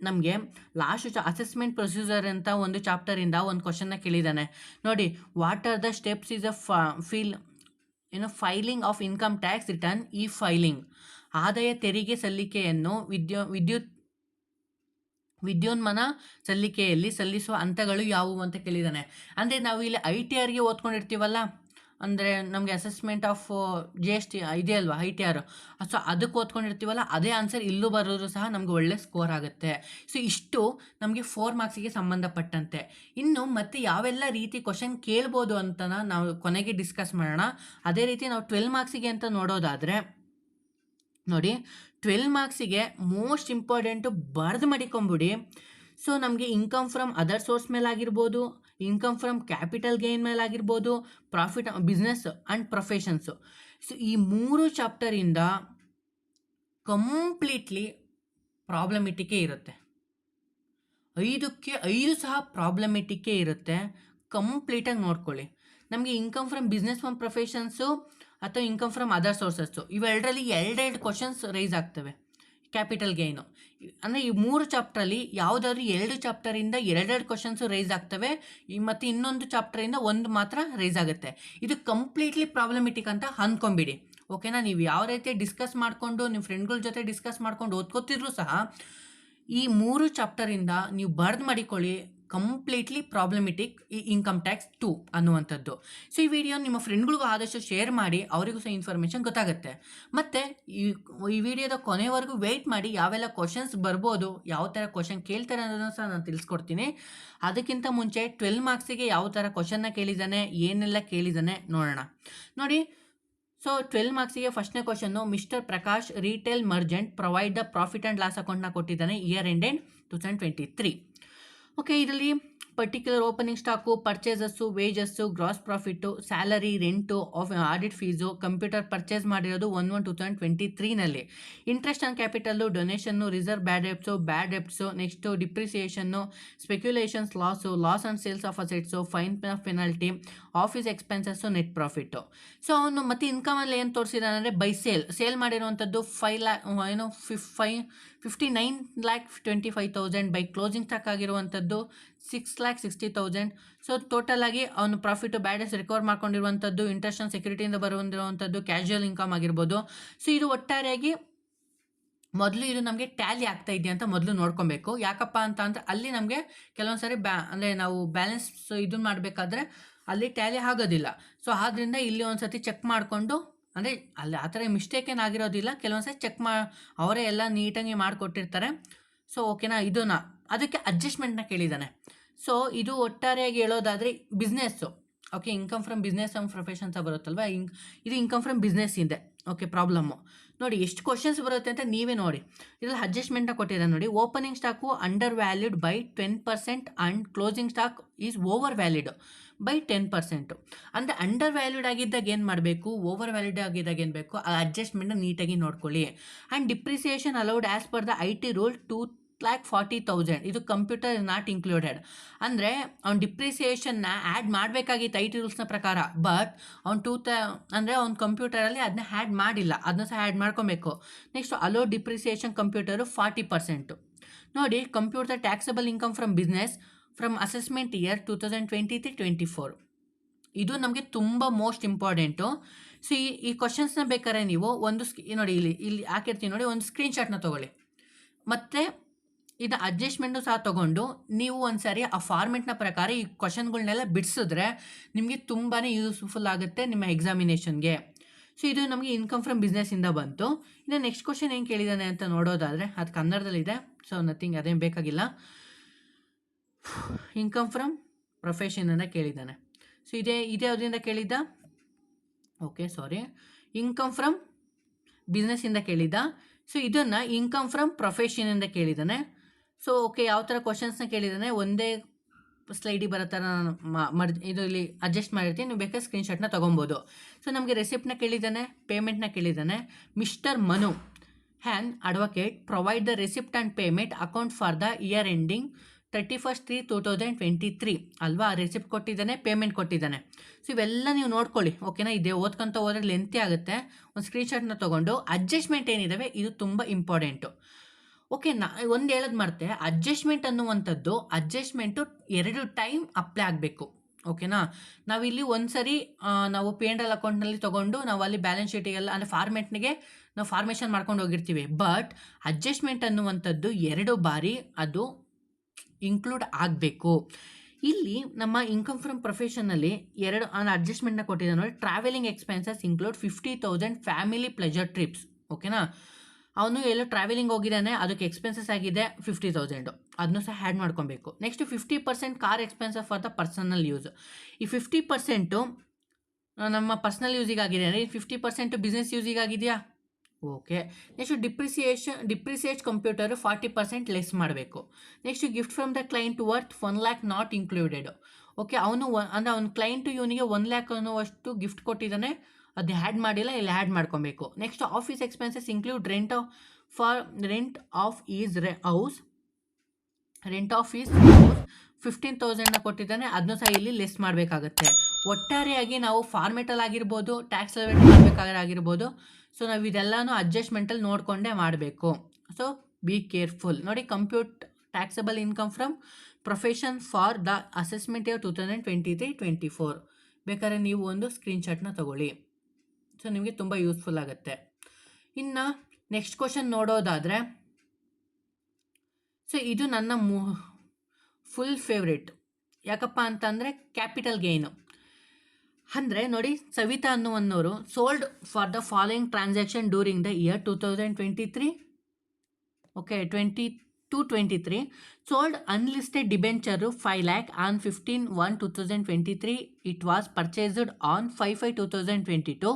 ನಮಗೆ ಲಾಸ್ಟ್ ಅಸೆಸ್ಮೆಂಟ್ ಪ್ರೊಸೀಜರ್ ಅಂತ ಒಂದು ಚಾಪ್ಟರಿಂದ ಒಂದು ಕ್ವಶನ್ನ ಕೇಳಿದ್ದಾನೆ ನೋಡಿ, what are the steps is filing of income tax return ಈ ಫೈಲಿಂಗ್. ಆದಾಯ ತೆರಿಗೆ ಸಲ್ಲಿಕೆಯನ್ನು ವಿದ್ಯುನ್ಮಾನ ಸಲ್ಲಿಕೆಯಲ್ಲಿ ಸಲ್ಲಿಸುವ ಹಂತಗಳು ಯಾವುವು ಅಂತ ಕೇಳಿದ್ದಾನೆ. ಅಂದರೆ ನಾವು ಇಲ್ಲಿ ITRಗೆ ಓದ್ಕೊಂಡಿರ್ತೀವಲ್ಲ, ಅಂದರೆ ನಮಗೆ ಅಸೆಸ್ಮೆಂಟ್ ಆಫ್ GST ಇದೆ ಅಲ್ವಾ ITR, ಸೊ ಅದಕ್ಕೆ ಓದ್ಕೊಂಡಿರ್ತೀವಲ್ಲ, ಅದೇ ಆನ್ಸರ್ ಇಲ್ಲೂ ಬರೋದು ಸಹ ನಮಗೆ ಒಳ್ಳೆ ಸ್ಕೋರ್ ಆಗುತ್ತೆ. ಸೊ ಇಷ್ಟು ನಮಗೆ 4 ಮಾರ್ಕ್ಸಿಗೆ ಸಂಬಂಧಪಟ್ಟಂತೆ. ಇನ್ನು ಮತ್ತೆ ಯಾವೆಲ್ಲ ರೀತಿ ಕ್ವಶನ್ ಕೇಳ್ಬೋದು ಅಂತ ನಾವು ಕೊನೆಗೆ ಡಿಸ್ಕಸ್ ಮಾಡೋಣ. ಅದೇ ರೀತಿ ನಾವು 12 ಮಾರ್ಕ್ಸಿಗೆ ಅಂತ ನೋಡೋದಾದರೆ ನೋಡಿ, 12 ಮಾರ್ಕ್ಸಿಗೆ ಮೋಸ್ಟ್ ಇಂಪಾರ್ಟೆಂಟು ಬರೆದು ಮಾಡಿಕೊಂಬಿಡಿ. ಸೊ ನಮಗೆ ಇನ್ಕಮ್ ಫ್ರಮ್ ಅದರ್ ಸೋರ್ಸ್ ಮೇಲಾಗಿರ್ಬೋದು, ಇನ್ಕಮ್ ಫ್ರಮ್ ಕ್ಯಾಪಿಟಲ್ ಗೇನ್ ಮೇಲಾಗಿರ್ಬೋದು, profit business and professions. So ಈ 3 ಚಾಪ್ಟರಿಂದ ಕಂಪ್ಲೀಟ್ಲಿ ಪ್ರಾಬ್ಲಮೆಟಿಕ್ಕೇ ಇರುತ್ತೆ. 5ಕ್ಕೆ 5 ಸಹ ಪ್ರಾಬ್ಲಮೆಟಿಕ್ಕೇ ಇರುತ್ತೆ. ಕಂಪ್ಲೀಟಾಗಿ ನೋಡ್ಕೊಳ್ಳಿ. ನಮಗೆ income from business from professions ಅಥವಾ ಇನ್ಕಮ್ ಫ್ರಮ್ ಅದರ್ ಸೋರ್ಸಸ್ಸು ಇವೆರಡರಲ್ಲಿ 2 ಕ್ವಶನ್ಸ್ ರೈಸ್ ಆಗ್ತವೆ. ಕ್ಯಾಪಿಟಲ್ ಗೈನು ಅಂದರೆ ಈ 3 ಚಾಪ್ಟ್ರಲ್ಲಿ ಯಾವುದಾದ್ರು 2 ಚಾಪ್ಟರಿಂದ 2 ಕ್ವಶನ್ಸು ರೈಸ್ ಆಗ್ತವೆ, ಮತ್ತು ಇನ್ನೊಂದು ಚಾಪ್ಟರಿಂದ ಒಂದು ಮಾತ್ರ ರೈಸ್ ಆಗುತ್ತೆ. ಇದು ಕಂಪ್ಲೀಟ್ಲಿ ಪ್ರಾಬ್ಲಮೆಟಿಕ್ ಅಂತ ಅಂದ್ಕೊಂಬಿಡಿ. ಓಕೆನಾ, ನೀವು ಯಾವ ರೀತಿ ಡಿಸ್ಕಸ್ ಮಾಡಿಕೊಂಡು ನಿಮ್ಮ ಫ್ರೆಂಡ್ಗಳ ಜೊತೆ ಡಿಸ್ಕಸ್ ಮಾಡ್ಕೊಂಡು ಓದ್ಕೋತಿದ್ರು ಸಹ ಈ 3 ಚಾಪ್ಟರಿಂದ ನೀವು ಬರೆದು ಮಾಡಿಕೊಳ್ಳಿ, ಕಂಪ್ಲೀಟ್ಲಿ ಪ್ರಾಬ್ಲಮೆಟಿಕ್ ಈ ಇನ್ಕಮ್ ಟ್ಯಾಕ್ಸ್ 2 ಅನ್ನುವಂಥದ್ದು. ಸೊ ಈ ವಿಡಿಯೋ ನಿಮ್ಮ ಫ್ರೆಂಡ್ಗಳಿಗೂ ಆದಷ್ಟು ಶೇರ್ ಮಾಡಿ, ಅವರಿಗೂ ಸಹ ಇನ್ಫಾರ್ಮೇಷನ್ ಗೊತ್ತಾಗುತ್ತೆ. ಮತ್ತು ಈ ವಿಡಿಯೋದ ಕೊನೆವರೆಗೂ ವೆಯ್ಟ್ ಮಾಡಿ, ಯಾವೆಲ್ಲ ಕ್ವಶನ್ಸ್ ಬರ್ಬೋದು, ಯಾವ ಥರ ಕ್ವಶನ್ ಕೇಳ್ತಾರೆ ಅನ್ನೋದನ್ನು ಸಹ ನಾನು ತಿಳಿಸ್ಕೊಡ್ತೀನಿ. ಅದಕ್ಕಿಂತ ಮುಂಚೆ 12 ಮಾರ್ಕ್ಸಿಗೆ ಯಾವ ಥರ ಕ್ವಶನ್ನ ಕೇಳಿದ್ದಾನೆ, ಏನೆಲ್ಲ ಕೇಳಿದ್ದಾನೆ ನೋಡೋಣ. ನೋಡಿ, ಸೊ 12 ಮಾರ್ಕ್ಸಿಗೆ ಫಸ್ಟ್ನೇ question, mister Prakash retail merchant provide the profit and loss ಅಕೌಂಟ್ನ ಕೊಟ್ಟಿದ್ದಾನೆ, ಇಯರ್ ಎಂಡೆಡ್ 2023. ಓಕೆ, ಇದರಲ್ಲಿ particular opening stock, purchases, wages, gross profit, salary, rent, audit fees, computer purchase ಮಾಡಿರೋದು 1/1/2023ನಲ್ಲಿ, interest on capital, donation, reserve bad debts, next depreciation, speculations loss, loss on sales of assets, fine penalty, office expenses, net profit. So ಅವನು ಮತ್ತೆ ಇನ್ಕಮಲ್ಲಿ ಏನು ತೋರಿಸಿದಾನೆ ಅಂದರೆ by sale ಮಾಡಿರುವಂಥದ್ದು 59,25,000, by closing stock ಆಗಿರುವಂಥದ್ದು 6,60,000. So total ಆಗಿ ಅವನು ಪ್ರಾಫಿಟು ಬ್ಯಾಡೆಸ್ ರಿಕವರ್ ಮಾಡ್ಕೊಂಡಿರುವಂಥದ್ದು, ಇಂಟ್ರೆಸ್ಟ್ ಆನ್ ಸೆಕ್ಯೂರಿಟಿಯಿಂದ ಬರುವಂಥದ್ದು, casual income ಆಗಿರ್ಬೋದು. ಸೊ ಇದು ಒಟ್ಟಾರೆಯಾಗಿ ಮೊದಲು ಇದು ನಮಗೆ ಟ್ಯಾಲಿ ಆಗ್ತಾ ಇದೆಯಾ ಅಂತ ಮೊದಲು ನೋಡ್ಕೊಬೇಕು. ಯಾಕಪ್ಪ ಅಂತ ಅಂದರೆ ಅಲ್ಲಿ ನಮಗೆ ಕೆಲವೊಂದು ಸಾರಿ ಅಂದರೆ ನಾವು ಬ್ಯಾಲೆನ್ಸ್ ಇದನ್ನು ಮಾಡಬೇಕಾದ್ರೆ ಅಲ್ಲಿ ಟ್ಯಾಲಿ ಆಗೋದಿಲ್ಲ. ಸೊ ಆದ್ದರಿಂದ ಇಲ್ಲಿ ಒಂದು ಸತಿ ಚೆಕ್ ಮಾಡಿಕೊಂಡು, ಅಂದರೆ ಅಲ್ಲಿ ಆ ಥರ ಮಿಸ್ಟೇಕ್ ಏನಾಗಿರೋದಿಲ್ಲ, ಕೆಲವೊಂದು ಸರಿ ಚೆಕ್ ಅವರೇ ಎಲ್ಲ ನೀಟಾಗಿ ಮಾಡಿಕೊಟ್ಟಿರ್ತಾರೆ. ಸೊ ಓಕೆನಾ, ಇದನ್ನ ಅದಕ್ಕೆ ಅಡ್ಜಸ್ಟ್ಮೆಂಟ್ನ ಕೇಳಿದ್ದಾನೆ. ಸೊ ಇದು ಒಟ್ಟಾರೆಯಾಗಿ ಹೇಳೋದಾದರೆ business, okay, income from business and professions ಬರುತ್ತಲ್ವ, ಇದು ಇನ್ಕಮ್ ಫ್ರಮ್ ಬಿಸ್ನೆಸ್ ಇದೆ. ಓಕೆ, ಪ್ರಾಬ್ಲಮ್ಮು ನೋಡಿ ಎಷ್ಟು ಕ್ವಶನ್ಸ್ ಬರುತ್ತೆ ಅಂತ ನೀವೇ ನೋಡಿ. ಇದರಲ್ಲಿ ಅಡ್ಜಸ್ಟ್ಮೆಂಟ್ನ ಕೊಟ್ಟಿದ್ದಾನೆ ನೋಡಿ. Opening stock under valued by 10% and closing stock is over valid by 10%. ಅಂದರೆ ಅಂಡರ್ ವ್ಯಾಲ್ಯೂಡ್ ಆಗಿದ್ದಾಗ ಏನು ಮಾಡಬೇಕು, ಓವರ್ ವ್ಯಾಲಿಡ್ ಆಗಿದ್ದಾಗ ಏನು ಬೇಕು, ಆ ಅಡ್ಜಸ್ಟ್ಮೆಂಟ್ನ ನೀಟಾಗಿ ನೋಡ್ಕೊಳ್ಳಿ. And depreciation allowed as per the IT rule 2,40,000, ಇದು ಕಂಪ್ಯೂಟರ್ ಇಸ್ ನಾಟ್ ಇನ್ಕ್ಲೂಡೆಡ್. ಅಂದರೆ ಅವ್ನು ಡಿಪ್ರಿಸಿಯೇಷನ್ನ ಆ್ಯಡ್ ಮಾಡಬೇಕಾಗಿತ್ತು IT ರೂಲ್ಸ್ನ ಪ್ರಕಾರ, ಬಟ್ ಅವ್ನು ಅಂದರೆ ಅವ್ನ ಕಂಪ್ಯೂಟರಲ್ಲಿ ಅದನ್ನ ಆ್ಯಡ್ ಮಾಡಿಲ್ಲ, ಅದನ್ನ ಸಹ ಆ್ಯಡ್ ಮಾಡ್ಕೊಬೇಕು. Next allow depreciation computer 40%. ನೋಡಿ, compute the taxable income from business from assessment year 2023-24. ಇದು ನಮಗೆ ತುಂಬ ಮೋಸ್ಟ್ ಇಂಪಾರ್ಟೆಂಟು. ಸೊ ಈ ಕ್ವಶನ್ಸ್ನ ಬೇಕಾದ್ರೆ ನೀವು ನೋಡಿ ಇಲ್ಲಿ ಹಾಕಿರ್ತೀನಿ ನೋಡಿ, ಒಂದು ಸ್ಕ್ರೀನ್ಶಾಟ್ನ ತೊಗೊಳ್ಳಿ. ಮತ್ತು ಇದು ಅಡ್ಜಸ್ಟ್ಮೆಂಟು ಸಹ ತೊಗೊಂಡು ನೀವು ಒಂದು ಸಾರಿ ಆ ಫಾರ್ಮೆಟ್ನ ಪ್ರಕಾರ ಈ ಕ್ವಶನ್ಗಳನ್ನೆಲ್ಲ ಬಿಡಿಸಿದ್ರೆ ನಿಮಗೆ ತುಂಬಾ ಯೂಸ್ಫುಲ್ ಆಗುತ್ತೆ ನಿಮ್ಮ ಎಕ್ಸಾಮಿನೇಷನ್ಗೆ. ಸೊ ಇದು ನಮಗೆ ಇನ್ಕಮ್ ಫ್ರಮ್ ಬಿಸ್ನೆಸ್ಸಿಂದ ಬಂತು. ಇನ್ನು ನೆಕ್ಸ್ಟ್ ಕ್ವಶನ್ ಏನು ಕೇಳಿದ್ದಾನೆ ಅಂತ ನೋಡೋದಾದರೆ ಅದು ಕನ್ನಡದಲ್ಲಿದೆ, ಸೊ ನಥಿಂಗ್, ಅದೇನು ಬೇಕಾಗಿಲ್ಲ. ಇನ್ಕಮ್ ಫ್ರಮ್ ಪ್ರೊಫೆಷನಿಂದ ಕೇಳಿದ್ದಾನೆ. ಸೊ ಇದೇ ಯಾವುದರಿಂದ ಕೇಳಿದ್ದ? ಓಕೆ, ಸಾರಿ, ಇನ್ಕಮ್ ಫ್ರಮ್ ಬಿಸ್ನೆಸ್ಸಿಂದ ಕೇಳಿದ್ದ. ಸೊ ಇದನ್ನು ಇನ್ಕಮ್ ಫ್ರಮ್ ಪ್ರೊಫೆಷನಿಂದ ಕೇಳಿದ್ದಾನೆ. ಸೊ ಓಕೆ, ಯಾವ ಥರ ಕ್ವಶನ್ಸ್ನ ಕೇಳಿದ್ದಾನೆ ಒಂದೇ ಸ್ಲೈಡಿಗೆ ಬರೋ ಥರ ನಾನು ಇದು ಇಲ್ಲಿ ಅಡ್ಜಸ್ಟ್ ಮಾಡಿರ್ತೀನಿ, ನೀವು ಬೇಕಾದ್ರೆ ಸ್ಕ್ರೀನ್ಶಾಟ್ನ ತೊಗೊಬೋದು. ಸೊ ನಮಗೆ ರೆಸಿಪ್ಟ್ನ ಕೇಳಿದ್ದಾನೆ, ಪೇಮೆಂಟ್ನ ಕೇಳಿದ್ದಾನೆ. ಮಿಸ್ಟರ್ ಮನು ಹ್ಯಾನ್ advocate provide the receipt and payment account for the year ending 31/3/2023 ಅಲ್ವಾ? ರೆಸಿಪ್ಟ್ ಕೊಟ್ಟಿದ್ದಾನೆ, ಪೇಮೆಂಟ್ ಕೊಟ್ಟಿದ್ದಾನೆ. ಸೊ ಇವೆಲ್ಲ ನೀವು ನೋಡ್ಕೊಳ್ಳಿ, ಓಕೆನಾ? ಇದೇ ಓದ್ಕೊಂತ ಹೋದ್ರೆ ಲೆಂತಿ ಆಗುತ್ತೆ. ಒಂದು ಸ್ಕ್ರೀನ್ಶಾಟ್ನ ತೊಗೊಂಡು ಅಡ್ಜಸ್ಟ್ಮೆಂಟ್ ಏನಿದ್ದಾವೆ ಇದು ತುಂಬ ಇಂಪಾರ್ಟೆಂಟು. ಓಕೆ, ಒಂದು ಹೇಳೋದು ಮರ್ತೆ, ಅಡ್ಜಸ್ಟ್ಮೆಂಟ್ ಅನ್ನುವಂಥದ್ದು ಅಡ್ಜಸ್ಟ್ಮೆಂಟು 2 ಟೈಮ್ ಅಪ್ಲೈ ಆಗಬೇಕು, ಓಕೆನಾ? ನಾವಿಲ್ಲಿ ಒಂದು ಸರಿ ನಾವು P&L ಅಕೌಂಟ್ನಲ್ಲಿ ತೊಗೊಂಡು ನಾವು ಅಲ್ಲಿ ಬ್ಯಾಲೆನ್ಸ್ ಶೀಟಿಗೆಲ್ಲ ಅಂದರೆ ಫಾರ್ಮೆಟ್ನಿಗೆ ನಾವು ಫಾರ್ಮೇಷನ್ ಮಾಡ್ಕೊಂಡು ಹೋಗಿರ್ತೀವಿ. ಬಟ್ ಅಡ್ಜಸ್ಟ್ಮೆಂಟ್ ಅನ್ನುವಂಥದ್ದು 2 ಬಾರಿ ಅದು ಇನ್ಕ್ಲೂಡ್ ಆಗಬೇಕು. ಇಲ್ಲಿ ನಮ್ಮ ಇನ್ಕಮ್ ಫ್ರಮ್ ಪ್ರೊಫೆಷನಲ್ಲಿ 2 ಅಡ್ಜಸ್ಟ್ಮೆಂಟ್ನ ಕೊಟ್ಟಿದ್ದಾನೆ ನೋಡಿ. Travelling expenses include 50,000 family pleasure trips, ಓಕೆನಾ? ಅವನು ಎಲ್ಲೋ ಟ್ರಾವೆಲಿಂಗ್ ಹೋಗಿದ್ದಾನೆ, ಅದಕ್ಕೆ ಎಕ್ಸ್ಪೆನ್ಸಸ್ ಆಗಿದೆ 50,000, ಅದನ್ನು ಸಹ ಆ್ಯಡ್ ಮಾಡ್ಕೊಬೇಕು. Next 50% car expenses for the personal use. ಈ 50% ನಮ್ಮ ಪರ್ಸನಲ್ ಯೂಸಿಗೆ ಆಗಿದೆ ಅಂದರೆ 50% ಬಿಸ್ನೆಸ್ ಯೂಸಿಗೆ ಆಗಿದೆಯಾ? Okay. Next depreciate computer 40% less ಮಾಡಬೇಕು. Next gift from the client worth 1 lakh not included. Okay, ಅವನು ಅಂದರೆ ಅವ್ನ ಕ್ಲೈಂಟು ಇವನಿಗೆ 1 lakh ಅನ್ನುವಷ್ಟು ಗಿಫ್ಟ್ ಕೊಟ್ಟಿದ್ದಾನೆ, ಅದು ಆ್ಯಡ್ ಮಾಡಿಲ್ಲ, ಇಲ್ಲಿ ಆ್ಯಡ್ ಮಾಡ್ಕೊಬೇಕು. Next office expenses include rent of is house 15,000ನ ಕೊಟ್ಟಿದ್ದಾನೆ, ಅದನ್ನು ಸಹ ಇಲ್ಲಿ ಲೆಸ್ ಮಾಡಬೇಕಾಗತ್ತೆ. ಒಟ್ಟಾರೆಯಾಗಿ ನಾವು ಫಾರ್ಮೆಟಲ್ ಆಗಿರ್ಬೋದು, ಟ್ಯಾಕ್ಸ್ ಮಾಡಬೇಕಾಗಿರ್ಬೋದು, ಸೊ ನಾವು ಇದೆಲ್ಲನೂ ಅಡ್ಜಸ್ಟ್ಮೆಂಟಲ್ಲಿ ನೋಡಿಕೊಂಡೇ ಮಾಡಬೇಕು. So be careful. ನೋಡಿ, compute taxable income from profession for the assessment year 2023-24. ಬೇಕಾದ್ರೆ ನೀವು ಒಂದು ಸ್ಕ್ರೀನ್ಶಾಟ್ನ ತಗೊಳ್ಳಿ, ಸೊ ನಿಮಗೆ ತುಂಬ ಯೂಸ್ಫುಲ್ ಆಗುತ್ತೆ. ಇನ್ನು ನೆಕ್ಸ್ಟ್ ಕ್ವಶನ್ ನೋಡೋದಾದರೆ, ಸೊ ಇದು ನನ್ನ ಫುಲ್ ಫೇವ್ರೇಟ್. ಯಾಕಪ್ಪ ಅಂತಂದರೆ ಕ್ಯಾಪಿಟಲ್ ಗೇನು ಅಂದರೆ ನೋಡಿ, ಸವಿತಾ ಅನ್ನುವನ್ನವರು sold for the following transaction during the year 2023, okay 22-23. Sold unlisted debenture 5 lakh on 15/1/2023. It was purchased on 5/5/2022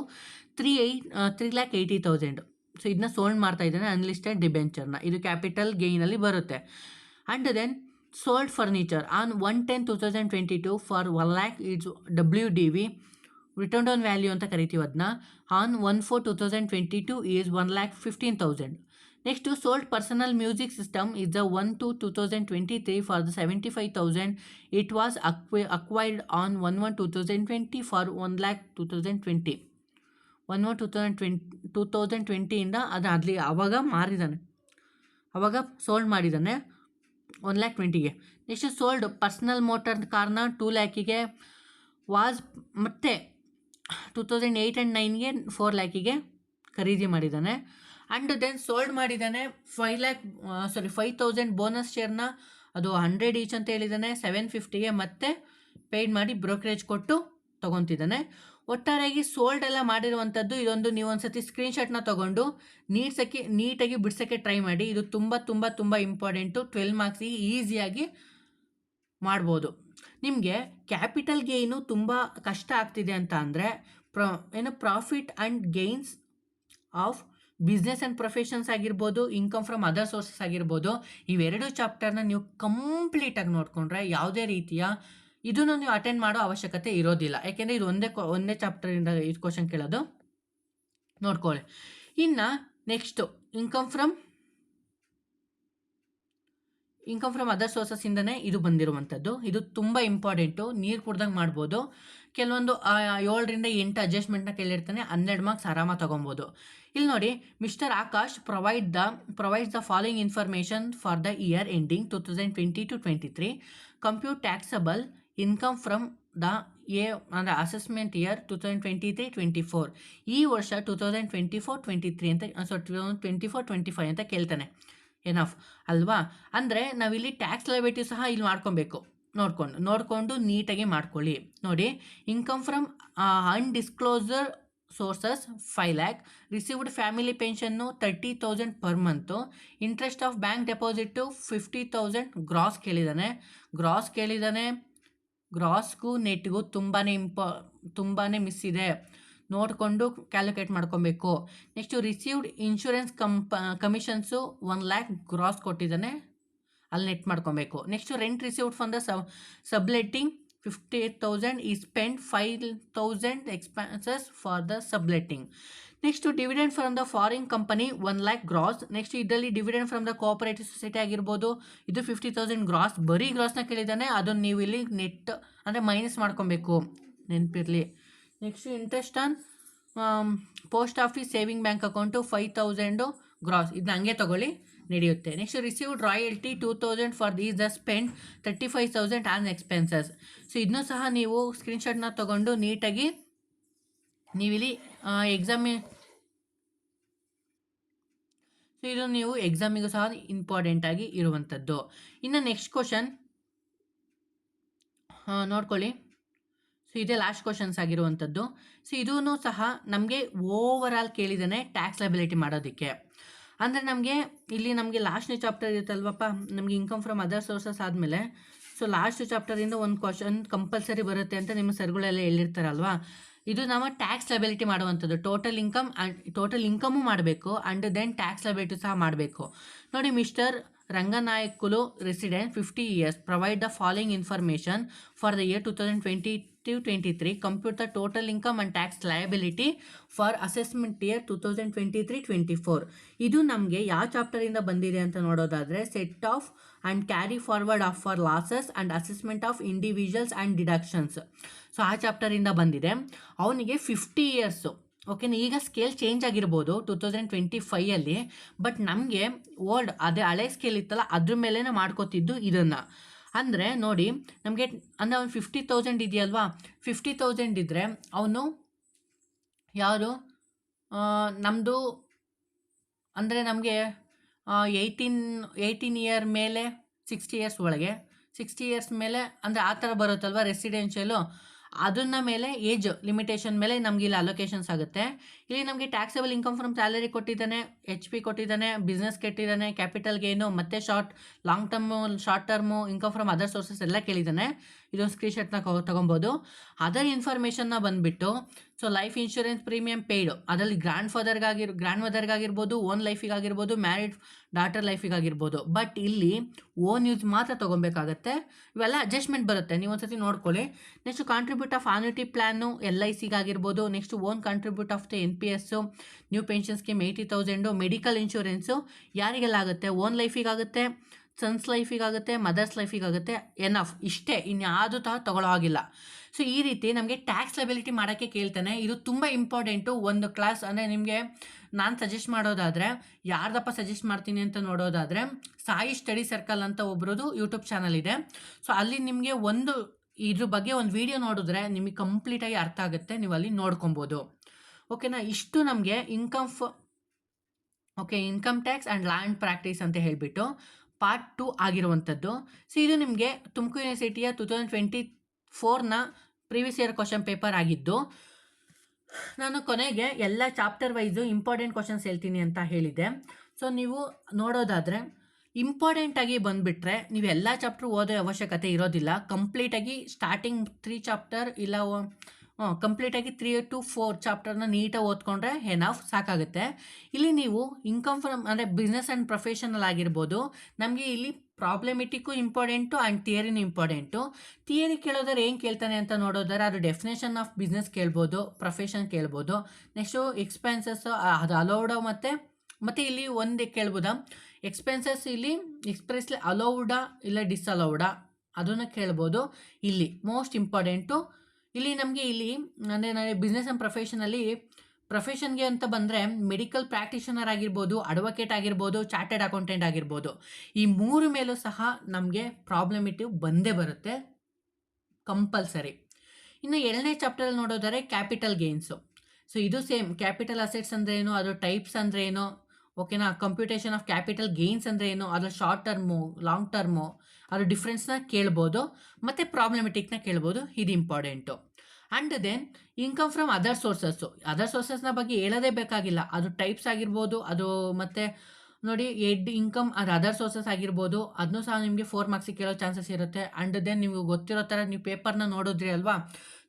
3,80,000. So ಇದನ್ನ ಸೋಲ್ಡ್ ಮಾಡ್ತಾ ಇದ್ದಾನೆ ಅನ್ಲಿಸ್ಟೆಡ್ ಡಿಬೆಂಚರ್ನ, ಇದು ಕ್ಯಾಪಿಟಲ್ ಗೇಯ್ನಲ್ಲಿ ಬರುತ್ತೆ. And then sold furniture on 1/10/2022 for 1 lakh, it's WDV return down value ಅಂತ ಕರಿತೀವಿ ಅದನ್ನ. On 1/4/2022 is 1,15,000. Next sold personal music system is the 1/2/2023 for the 75,000. It was acquired on 1/1/2020 for 1,20,020. 1/1/2020ಇಂದ ಅದು ಅಲ್ಲಿ ಆವಾಗ ಮಾರಿದ್ದಾನೆ, ಆವಾಗ ಸೋಲ್ಡ್ ಮಾಡಿದ್ದಾನೆ 1,20,000ಗೆ. ನೆಕ್ಸ್ಟ್ ಸೋಲ್ಡ್ ಪರ್ಸನಲ್ ಮೋಟರ್ ಕಾರ್ನ 2 lakhಗೆ was ಮತ್ತೆ 2008 and 9ಗೆ 4 lakhಗೆ ಖರೀದಿ ಮಾಡಿದ್ದಾನೆ. ಆ್ಯಂಡ್ ದೆನ್ ಸೋಲ್ಡ್ ಮಾಡಿದ್ದಾನೆ 5,000 ಬೋನಸ್ ಶೇರ್ನ, ಅದು 100 ಈಚ್ ಅಂತ ಹೇಳಿದ್ದಾನೆ, 750ಗೆ ಮತ್ತೆ ಪೇಯ್ಡ್ ಮಾಡಿ ಬ್ರೋಕರೇಜ್ ಕೊಟ್ಟು ತೊಗೊತಿದ್ದಾನೆ. ಒಟ್ಟಾರೆಯಾಗಿ ಸೋಲ್ಡ್ ಎಲ್ಲ ಮಾಡಿರುವಂಥದ್ದು ಇದೊಂದು. ನೀವು ಒಂದ್ಸತಿ ಸ್ಕ್ರೀನ್ಶಾಟ್ನ ತೊಗೊಂಡು ನೀಟಾಗಿ ಬಿಡ್ಸೋಕ್ಕೆ ಟ್ರೈ ಮಾಡಿ. ಇದು ತುಂಬ ತುಂಬ ತುಂಬ ಇಂಪಾರ್ಟೆಂಟು. 12 ಮಾರ್ಕ್ಸಿಗೆ ಈಸಿಯಾಗಿ ಮಾಡ್ಬೋದು. ನಿಮಗೆ ಕ್ಯಾಪಿಟಲ್ ಗೇಯ್ನು ತುಂಬ ಕಷ್ಟ ಆಗ್ತಿದೆ ಅಂತ ಅಂದರೆ profit and gains of business and professions ಆಗಿರ್ಬೋದು, ಇನ್ಕಮ್ ಫ್ರಮ್ ಅದರ್ ಸೋರ್ಸಸ್ ಆಗಿರ್ಬೋದು, ಇವೆರಡು ಚಾಪ್ಟರ್ನ ನೀವು ಕಂಪ್ಲೀಟಾಗಿ ನೋಡಿಕೊಂಡ್ರೆ ಯಾವುದೇ ರೀತಿಯ ಇದನ್ನು ನೀವು ಅಟೆಂಡ್ ಮಾಡೋ ಅವಶ್ಯಕತೆ ಇರೋದಿಲ್ಲ. ಯಾಕೆಂದರೆ ಇದು ಒಂದೇ ಚಾಪ್ಟರಿಂದ ಇದು ಕ್ವಶನ್ ಕೇಳೋದು, ನೋಡ್ಕೊಳ್ಳಿ. ಇನ್ನು next income from income from other ಸೋರ್ಸಸ್ಸಿಂದನೇ ಇದು ಬಂದಿರುವಂಥದ್ದು. ಇದು ತುಂಬ ಇಂಪಾರ್ಟೆಂಟು, ನೀರು ಕುಡ್ದಂಗೆ ಮಾಡ್ಬೋದು. ಕೆಲವೊಂದು 7ರಿಂದ 8 ಅಡ್ಜಸ್ಟ್ಮೆಂಟ್ನ ಕೇಳಿರ್ತಾನೆ, 12 ಮಾರ್ಕ್ಸ್ ಆರಾಮಾಗಿ ತೊಗೊಬೋದು. ಇಲ್ಲಿ ನೋಡಿ, mister Akash provides the following information for the year ending 2020-23. Compute taxable income from the ಅಂದರೆ ಅಸೆಸ್ಮೆಂಟ್ ಇಯರ್ 2023-24. ಈ ವರ್ಷ 2024-23 ಅಂತ 2024-25 ಅಂತ ಕೇಳ್ತಾನೆ. ಎನಫ್ ಅಲ್ವಾ? ಅಂದರೆ ನಾವಿಲ್ಲಿ ಟ್ಯಾಕ್ಸ್ ಲಯಬಿಲಿಟಿ ಸಹ ಇಲ್ಲಿ ಮಾಡ್ಕೊಬೇಕು, ನೋಡಿಕೊಂಡು ನೀಟಾಗಿ ಮಾಡ್ಕೊಳ್ಳಿ. ನೋಡಿ, income from undisclosure sources 5 lakh, received family pension 30,000 per month, interest of bank deposit 50,000. Gross ಕೇಳಿದಾನೆ. ಗ್ರಾಸ್ಗೂ ನೆಟ್ಗೂ ತುಂಬಾ ಮಿಸ್ ಇದೆ, ನೋಡಿಕೊಂಡು ಕ್ಯಾಲ್ಕುಲೇಟ್ ಮಾಡ್ಕೊಬೇಕು. Next received insurance commissions 1 lakh gross ಕೊಟ್ಟಿದ್ದಾನೆ, ಅಲ್ಲಿ ನೆಟ್ ಮಾಡ್ಕೊಬೇಕು. Next rent received from the subletting 58,000 ಈ spend 5,000 expenses for the subletting. Next dividend from the foreign company 1 lakh gross. Next ಇದರಲ್ಲಿ dividend from the cooperative society ಆಗಿರ್ಬೋದು, ಇದು 50,000 gross. ಬರೀ ಗ್ರಾಸ್ನ ಕೇಳಿದ್ದಾನೆ, ಅದನ್ನು ನೀವು ಇಲ್ಲಿ ನೆಟ್ ಅಂದರೆ ಮೈನಸ್ ಮಾಡ್ಕೊಬೇಕು, ನೆನಪಿರಲಿ. Next interest on post office saving bank account 5,000 gross, ಇದನ್ನ ಹಂಗೆ ತೊಗೊಳ್ಳಿ, ನಡೆಯುತ್ತೆ. Next received royalty 2,000 for these the spend 35,000 on expenses. So ಇದನ್ನೂ ಸಹ ನೀವು ಸ್ಕ್ರೀನ್ಶಾಟ್ನ ತೊಗೊಂಡು ನೀಟಾಗಿ ನೀವಿಲ್ಲಿ ಇದು ನೀವು ಎಕ್ಸಾಮಿಗೂ ಸಹ ಇಂಪಾರ್ಟೆಂಟಾಗಿ ಇರುವಂಥದ್ದು. ಇನ್ನು ನೆಕ್ಸ್ಟ್ ಕ್ವಶನ್ ನೋಡ್ಕೊಳ್ಳಿ. ಸೊ ಇದೇ ಲಾಸ್ಟ್ ಕ್ವಶನ್ಸ್ ಆಗಿರುವಂಥದ್ದು. ಸೊ ಇದೂ ಸಹ ನಮಗೆ ಓವರ್ ಆಲ್ ಕೇಳಿದ್ದಾನೆ ಟ್ಯಾಕ್ಸ್ ಲಯಬಿಲಿಟಿ ಮಾಡೋದಕ್ಕೆ. ಅಂದರೆ ನಮಗೆ ಲಾಸ್ಟ್ನೇ ಚಾಪ್ಟರ್ ಇರುತ್ತಲ್ವಪ್ಪ, ನಮಗೆ ಇನ್ಕಮ್ ಫ್ರಮ್ ಅದರ್ ಸೋರ್ಸಸ್ ಆದಮೇಲೆ ಸೊ ಲಾಸ್ಟ್ ಚಾಪ್ಟರಿಂದ ಒಂದು ಕ್ವಶನ್ ಕಂಪಲ್ಸರಿ ಬರುತ್ತೆ ಅಂತ ನಿಮ್ಮ ಸರ್ಗಳೆಲ್ಲ ಹೇಳಿರ್ತಾರಲ್ವಾ. ಇದು ನಾವು ಟ್ಯಾಕ್ಸ್ ಲಯಬಿಲಿಟಿ ಮಾಡುವಂಥದ್ದು. ಟೋಟಲ್ ಇನ್ಕಮು ಮಾಡಬೇಕು ಆ್ಯಂಡ್ ದೆನ್ ಟ್ಯಾಕ್ಸ್ ಲಯಬಿಲಿಟಿ ಸಹ ಮಾಡಬೇಕು. ನೋಡಿ, mister Ranganayakulu resident 50 years, provide the following information for the year 2020-23. Compute the total income and tax liability for assessment year 2023-24. ಇದು ನಮಗೆ ಯಾವ ಚಾಪ್ಟರಿಂದ ಬಂದಿದೆ ಅಂತ ನೋಡೋದಾದರೆ, set off and carry forward of for losses and assessment of individuals and deductions. So ಆ ಚಾಪ್ಟರಿಂದ ಬಂದಿದೆ. ಅವನಿಗೆ 50 years. ಓಕೆನಾ, ಈಗ ಸ್ಕೇಲ್ ಚೇಂಜ್ ಆಗಿರ್ಬೋದು 2025 ಬಟ್ ನಮಗೆ ಅದೇ ಹಳೆ ಸ್ಕೇಲ್ ಇತ್ತಲ್ಲ ಅದ್ರ ಮೇಲೇ ಮಾಡ್ಕೋತಿದ್ದು ಇದನ್ನು. ಅಂದರೆ ನೋಡಿ, ನಮಗೆ ಅಂದರೆ ಅವ್ನು 50,000 ಇದೆಯಲ್ವಾ, 50,000 ಇದ್ದರೆ ಅವನು ಯಾವುದು ನಮ್ಮದು ಅಂದರೆ ನಮಗೆ 18 ಇಯರ್ ಮೇಲೆ 60 years ಒಳಗೆ 60 years ಮೇಲೆ ಅಂದರೆ ಆ ಥರ ಬರುತ್ತಲ್ವ ರೆಸಿಡೆನ್ಷಿಯಲು, ಅದನ್ನ ಮೇಲೆ ಏಜ್ ಲಿಮಿಟೇಷನ್ ಮೇಲೆ ನಮಗೆ ಇಲ್ಲಿ ಅಲೋಕೇಶನ್ಸ್ ಆಗುತ್ತೆ. ಇಲ್ಲಿ ನಮಗೆ ಟ್ಯಾಕ್ಸೇಬಲ್ ಇನ್ಕಮ್ ಫ್ರಮ್ ಸ್ಯಾಲರಿ ಕೊಟ್ಟಿದ್ದಾನೆ, HP ಕೊಟ್ಟಿದ್ದಾನೆ, ಬಿಸ್ನೆಸ್ ಕೆಟ್ಟಿದ್ದಾನೆ, ಕ್ಯಾಪಿಟಲ್ ಗೇನು, ಮತ್ತು long term, short term, income from other sources ಎಲ್ಲ ಕೇಳಿದ್ದಾನೆ. ಇದೊಂದು ಸ್ಕ್ರೀನ್ಶಾಟ್ನ ತೊಗೊಬೋದು. ಅದರ್ ಇನ್ಫಾರ್ಮೇಷನ್ನ ಬಂದುಬಿಟ್ಟು so life insurance premium paid, ಅದರಲ್ಲಿ ಗ್ರ್ಯಾಂಡ್ ಮದರ್ಗಾಗಿರ್ಬೋದು, ಓನ್ ಲೈಫಿಗಾಗಿರ್ಬೋದು, ಮ್ಯಾರಿಡ್ ಡಾಟರ್ ಲೈಫಿಗಾಗಿರ್ಬೋದು. ಬಟ್ ಇಲ್ಲಿ ಓನ್ ಯೂಸ್ ಮಾತ್ರ ತೊಗೊಬೇಕಾಗತ್ತೆ. ಇವೆಲ್ಲ ಅಡ್ಜಸ್ಟ್ಮೆಂಟ್ ಬರುತ್ತೆ, ನೀವು ಒಂದ್ಸತಿ ನೋಡ್ಕೊಳ್ಳಿ. Next contribute of annuity plan LICಗಾಗಿರ್ಬೋದು. Next own contribute of the NPS, new pension scheme 80,000. Medical insurance ಯಾರಿಗೆಲ್ಲ ಆಗುತ್ತೆ? ಓನ್ ಲೈಫಿಗಾಗುತ್ತೆ, ಸನ್ಸ್ ಲೈಫಿಗಾಗುತ್ತೆ, ಮದರ್ಸ್ ಲೈಫಿಗಾಗುತ್ತೆ. ಎನಫ್, ಇಷ್ಟೇ, ಇನ್ಯಾವುದು ತೊಗೊಳ್ಳೋ ಆಗಿಲ್ಲ. ಸೊ ಈ ರೀತಿ ನಮಗೆ ಟ್ಯಾಕ್ಸ್ ಲಯಬಿಲಿಟಿ ಮಾಡೋಕ್ಕೆ ಕೇಳ್ತಾನೆ. ಇದು ತುಂಬ ಇಂಪಾರ್ಟೆಂಟು. ಒಂದು ಕ್ಲಾಸ್ ಅಂದರೆ ನಿಮಗೆ ನಾನು ಸಜೆಸ್ಟ್ ಮಾಡೋದಾದರೆ, ಯಾರ್ದಪ್ಪ ಸಜೆಸ್ಟ್ ಮಾಡ್ತೀನಿ ಅಂತ ನೋಡೋದಾದರೆ, ಸಾಯಿ ಸ್ಟಡಿ ಸರ್ಕಲ್ ಅಂತ ಒಬ್ರದ್ದು ಯೂಟ್ಯೂಬ್ ಚಾನಲ್ ಇದೆ. ಸೊ ಅಲ್ಲಿ ನಿಮಗೆ ಇದ್ರ ಬಗ್ಗೆ ಒಂದು ವಿಡಿಯೋ ನೋಡಿದ್ರೆ ನಿಮಗೆ ಕಂಪ್ಲೀಟಾಗಿ ಅರ್ಥ ಆಗುತ್ತೆ, ನೀವು ಅಲ್ಲಿ ನೋಡ್ಕೊಬೋದು. ಓಕೆನಾ, ಇಷ್ಟು ನಮಗೆ income tax and land practice ಅಂತ ಹೇಳಿಬಿಟ್ಟು ಪಾರ್ಟ್ 2 ಆಗಿರುವಂಥದ್ದು. ಸೊ ಇದು ನಿಮಗೆ ತುಮಕೂರು ಯೂನಿವರ್ಸಿಟಿಯ 2024ನ ಪ್ರೀವಿಯಸ್ ಇಯರ್ ಕ್ವಶನ್ ಪೇಪರ್ ಆಗಿದ್ದು, ನಾನು ಕೊನೆಗೆ ಎಲ್ಲ ಚಾಪ್ಟರ್ ವೈಸು ಇಂಪಾರ್ಟೆಂಟ್ ಕ್ವಶನ್ಸ್ ಹೇಳ್ತೀನಿ ಅಂತ ಹೇಳಿದ್ದೆ. ಸೊ ನೀವು ನೋಡೋದಾದರೆ ಇಂಪಾರ್ಟೆಂಟಾಗಿ ಬಂದುಬಿಟ್ರೆ ನೀವು ಎಲ್ಲ ಚಾಪ್ಟ್ರು ಓದೋ ಅವಶ್ಯಕತೆ ಇರೋದಿಲ್ಲ. ಕಂಪ್ಲೀಟಾಗಿ ಸ್ಟಾರ್ಟಿಂಗ್ 3 ಚಾಪ್ಟರ್ ಇಲ್ಲ ಕಂಪ್ಲೀಟಾಗಿ 3 to 4 ಚಾಪ್ಟರ್ನ ನೀಟಾಗಿ ಓದ್ಕೊಂಡ್ರೆ ಎನಫ್, ಸಾಕಾಗುತ್ತೆ. ಇಲ್ಲಿ ನೀವು ಇನ್ಕಮ್ ಫ್ರಮ್ ಅಂದರೆ ಬಿಸ್ನೆಸ್ ಆ್ಯಂಡ್ ಪ್ರೊಫೆಷನಲ್ ಆಗಿರ್ಬೋದು, ನಮಗೆ ಇಲ್ಲಿ ಪ್ರಾಬ್ಲಮೆಟಿಕ್ಕು ಇಂಪಾರ್ಟೆಂಟು ಆ್ಯಂಡ್ ಥಿಯರಿನೂ ಇಂಪಾರ್ಟೆಂಟು. ಥಿಯರಿ ಕೇಳೋದಾದ್ರೆ ಏನು ಕೇಳ್ತಾನೆ ಅಂತ ನೋಡೋದಾದ್ರೆ, ಅದು ಡೆಫಿನೇಷನ್ ಆಫ್ ಬಿಸ್ನೆಸ್ ಕೇಳ್ಬೋದು, ಪ್ರೊಫೆಷನ್ ಕೇಳ್ಬೋದು. ನೆಕ್ಸ್ಟು ಎಕ್ಸ್ಪೆನ್ಸಸ್ ಅದು ಅಲೌಡ್ ಮತ್ತು ಮತ್ತು ಇಲ್ಲಿ ಒಂದೇ ಕೇಳ್ಬೋದಾ, ಎಕ್ಸ್ಪೆನ್ಸಸ್ ಇಲ್ಲಿ ಎಕ್ಸ್ಪ್ರೆಸ್ಲಿ ಅಲೌಡಾ ಇಲ್ಲ ಡಿಸ್ಅಲೌಡಾ ಅದನ್ನು ಕೇಳ್ಬೋದು. ಇಲ್ಲಿ ಮೋಸ್ಟ್ ಇಂಪಾರ್ಟೆಂಟು ಇಲ್ಲಿ ನಮಗೆ ಇಲ್ಲಿ ಅಂದರೆ ಬಿಸ್ನೆಸ್ ಆ್ಯಂಡ್ ಪ್ರೊಫೆಷನ್ಗೆ ಅಂತ ಬಂದರೆ ಮೆಡಿಕಲ್ ಪ್ರಾಕ್ಟೀಷನರ್ ಆಗಿರ್ಬೋದು, ಅಡ್ವೊಕೇಟ್ ಆಗಿರ್ಬೋದು, ಚಾರ್ಟೆಡ್ ಅಕೌಂಟೆಂಟ್ ಆಗಿರ್ಬೋದು, ಈ 3 ಮೇಲೂ ಸಹ ನಮಗೆ ಪ್ರಾಬ್ಲಮಿಟಿವ್ ಬಂದೇ ಬರುತ್ತೆ ಕಂಪಲ್ಸರಿ. ಇನ್ನು 2ನೇ ಚಾಪ್ಟರಲ್ಲಿ ನೋಡೋದಾದ್ರೆ ಕ್ಯಾಪಿಟಲ್ ಗೇನ್ಸು. ಸೊ ಇದು ಸೇಮ್ ಕ್ಯಾಪಿಟಲ್ ಅಸೆಟ್ಸ್ ಅಂದರೆ ಏನು, ಅದು ಟೈಪ್ಸ್ ಅಂದರೆ ಏನು, ಓಕೆನಾ, ಕಂಪ್ಯೂಟೇಷನ್ ಆಫ್ ಕ್ಯಾಪಿಟಲ್ ಗೇನ್ಸ್ ಅಂದರೆ ಏನು, ಅದರ ಶಾರ್ಟ್ ಟರ್ಮು ಲಾಂಗ್ ಟರ್ಮು ಅದ್ರ ಡಿಫ್ರೆನ್ಸ್ನ ಕೇಳ್ಬೋದು, ಮತ್ತು ಪ್ರಾಬ್ಲಮೆಟಿಕ್ನ ಕೇಳ್ಬೋದು, ಇದು important. And then income from other ಸೋರ್ಸಸ್ನ ಬಗ್ಗೆ ಹೇಳೋದೇ ಬೇಕಾಗಿಲ್ಲ. ಅದು ಟೈಪ್ಸ್ ಆಗಿರ್ಬೋದು, ಅದು ಮತ್ತು ನೋಡಿ ಇನ್ಕಮ್ ಅದು ಅದರ್ ಸೋರ್ಸಸ್ ಆಗಿರ್ಬೋದು, ಅದನ್ನೂ ಸಹ ನಿಮಗೆ 4 ಮಾರ್ಕ್ಸಿಗೆ ಕೇಳೋ ಚಾನ್ಸಸ್ ಇರುತ್ತೆ. ಆ್ಯಂಡ್ ದೆನ್ ನಿಮಗೆ ಗೊತ್ತಿರೋ ಥರ ನೀವು ಪೇಪರ್ನ ನೋಡಿದ್ರಿ ಅಲ್ವಾ,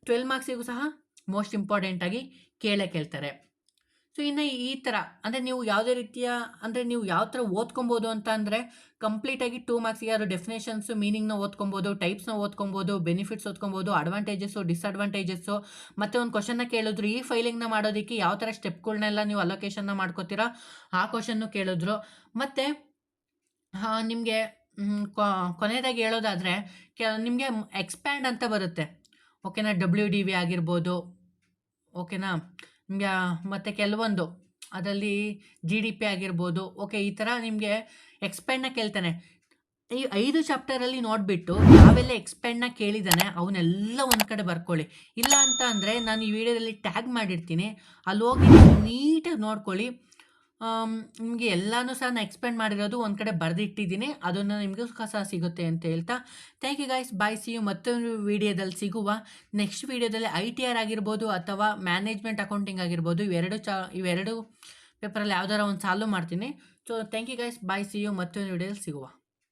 12 ಮಾರ್ಕ್ಸಿಗೂ ಸಹ ಮೋಸ್ಟ್ ಇಂಪಾರ್ಟೆಂಟಾಗಿ ಕೇಳ್ತಾರೆ. ಸೊ ಇನ್ನು ಈ ಥರ ಅಂದರೆ ನೀವು ಯಾವುದೇ ರೀತಿಯ ಅಂದರೆ ನೀವು ಯಾವ ಥರ ಓದ್ಕೊಬೋದು ಅಂತ ಅಂದರೆ ಕಂಪ್ಲೀಟಾಗಿ 2 ಮಾರ್ಕ್ಸಿಗೆ ಅದು ಡೆಫಿನೇಷನ್ಸು ಮೀನಿಂಗ್ನ ಓದ್ಕೊಬೋದು, ಟೈಪ್ಸ್ನ ಓದ್ಕೊಬೋದು, ಬೆನಿಫಿಟ್ಸ್ ಓದ್ಕೊಬೋದು, ಅಡ್ವಾಂಟೇಜಸ್ಸು ಡಿಸ್ಅಡ್ವಾಂಟೇಜಸ್ಸು, ಮತ್ತು ಒಂದು ಕ್ವಶನ್ನ ಕೇಳಿದ್ರು ಈ ಫೈಲಿಂಗ್ನ ಮಾಡೋದಕ್ಕೆ ಯಾವ ಥರ ಸ್ಟೆಪ್ಗಳನ್ನೆಲ್ಲ ನೀವು ಅಲೋಕೇಶನ್ನ ಮಾಡ್ಕೋತೀರಾ ಆ ಕ್ವಶನ್ನು ಕೇಳಿದ್ರು. ಮತ್ತು ನಿಮಗೆ ಕೊನೆಯದಾಗಿ ಹೇಳೋದಾದರೆ ನಿಮಗೆ ಎಕ್ಸ್ಪ್ಯಾಂಡ್ ಅಂತ ಬರುತ್ತೆ, ಓಕೆನಾ, WDV ಆಗಿರ್ಬೋದು, ಓಕೆನಾ, ನಿಮಗೆ ಮತ್ತು ಕೆಲವೊಂದು ಅದರಲ್ಲಿ GDP ಆಗಿರ್ಬೋದು, ಓಕೆ, ಈ ಥರ ನಿಮಗೆ ಎಕ್ಸ್ಪ್ಯಾಂಡ್ನ ಕೇಳ್ತಾನೆ. ಈ 5 ಚಾಪ್ಟರಲ್ಲಿ ನೋಡಿಬಿಟ್ಟು ಯಾವೆಲ್ಲ ಎಕ್ಸ್ಪ್ಯಾಂಡ್ನ ಕೇಳಿದ್ದಾನೆ ಅವನ್ನೆಲ್ಲ ಒಂದು ಕಡೆ ಬರ್ಕೊಳ್ಳಿ. ಇಲ್ಲ ಅಂತ ಅಂದರೆ ನಾನು ಈ ವಿಡಿಯೋದಲ್ಲಿ ಟ್ಯಾಗ್ ಮಾಡಿರ್ತೀನಿ, ಅಲ್ಲಿ ಹೋಗಿ ನೀಟಾಗಿ ನೋಡ್ಕೊಳ್ಳಿ. ನಿಮಗೆ ಎಲ್ಲನೂ ಸಹ ನಾನು ಎಕ್ಸ್ಪ್ಲೇನ್ ಮಾಡಿರೋದು ಒಂದು ಕಡೆ ಬರೆದಿಟ್ಟಿದ್ದೀನಿ, ಅದನ್ನು ನಿಮಗೂ ಸಹ ಸಿಗುತ್ತೆ ಅಂತ ಹೇಳ್ತಾ thank you guys, bye, see you. ಮತ್ತೊಂದು ವಿಡಿಯೋದಲ್ಲಿ ಸಿಗುವ. ನೆಕ್ಸ್ಟ್ ವಿಡಿಯೋದಲ್ಲಿ ITR ಆಗಿರ್ಬೋದು ಅಥವಾ ಮ್ಯಾನೇಜ್ಮೆಂಟ್ ಅಕೌಂಟಿಂಗ್ ಆಗಿರ್ಬೋದು, ಇವೆರಡು ಪೇಪರಲ್ಲಿ ಯಾವ್ದಾರ ಒಂದು ಸಾಲ್ವ್ ಮಾಡ್ತೀನಿ. So thank you guys, bye, see you. ಮತ್ತೊಂದು ವಿಡಿಯೋದಲ್ಲಿ ಸಿಗುವ.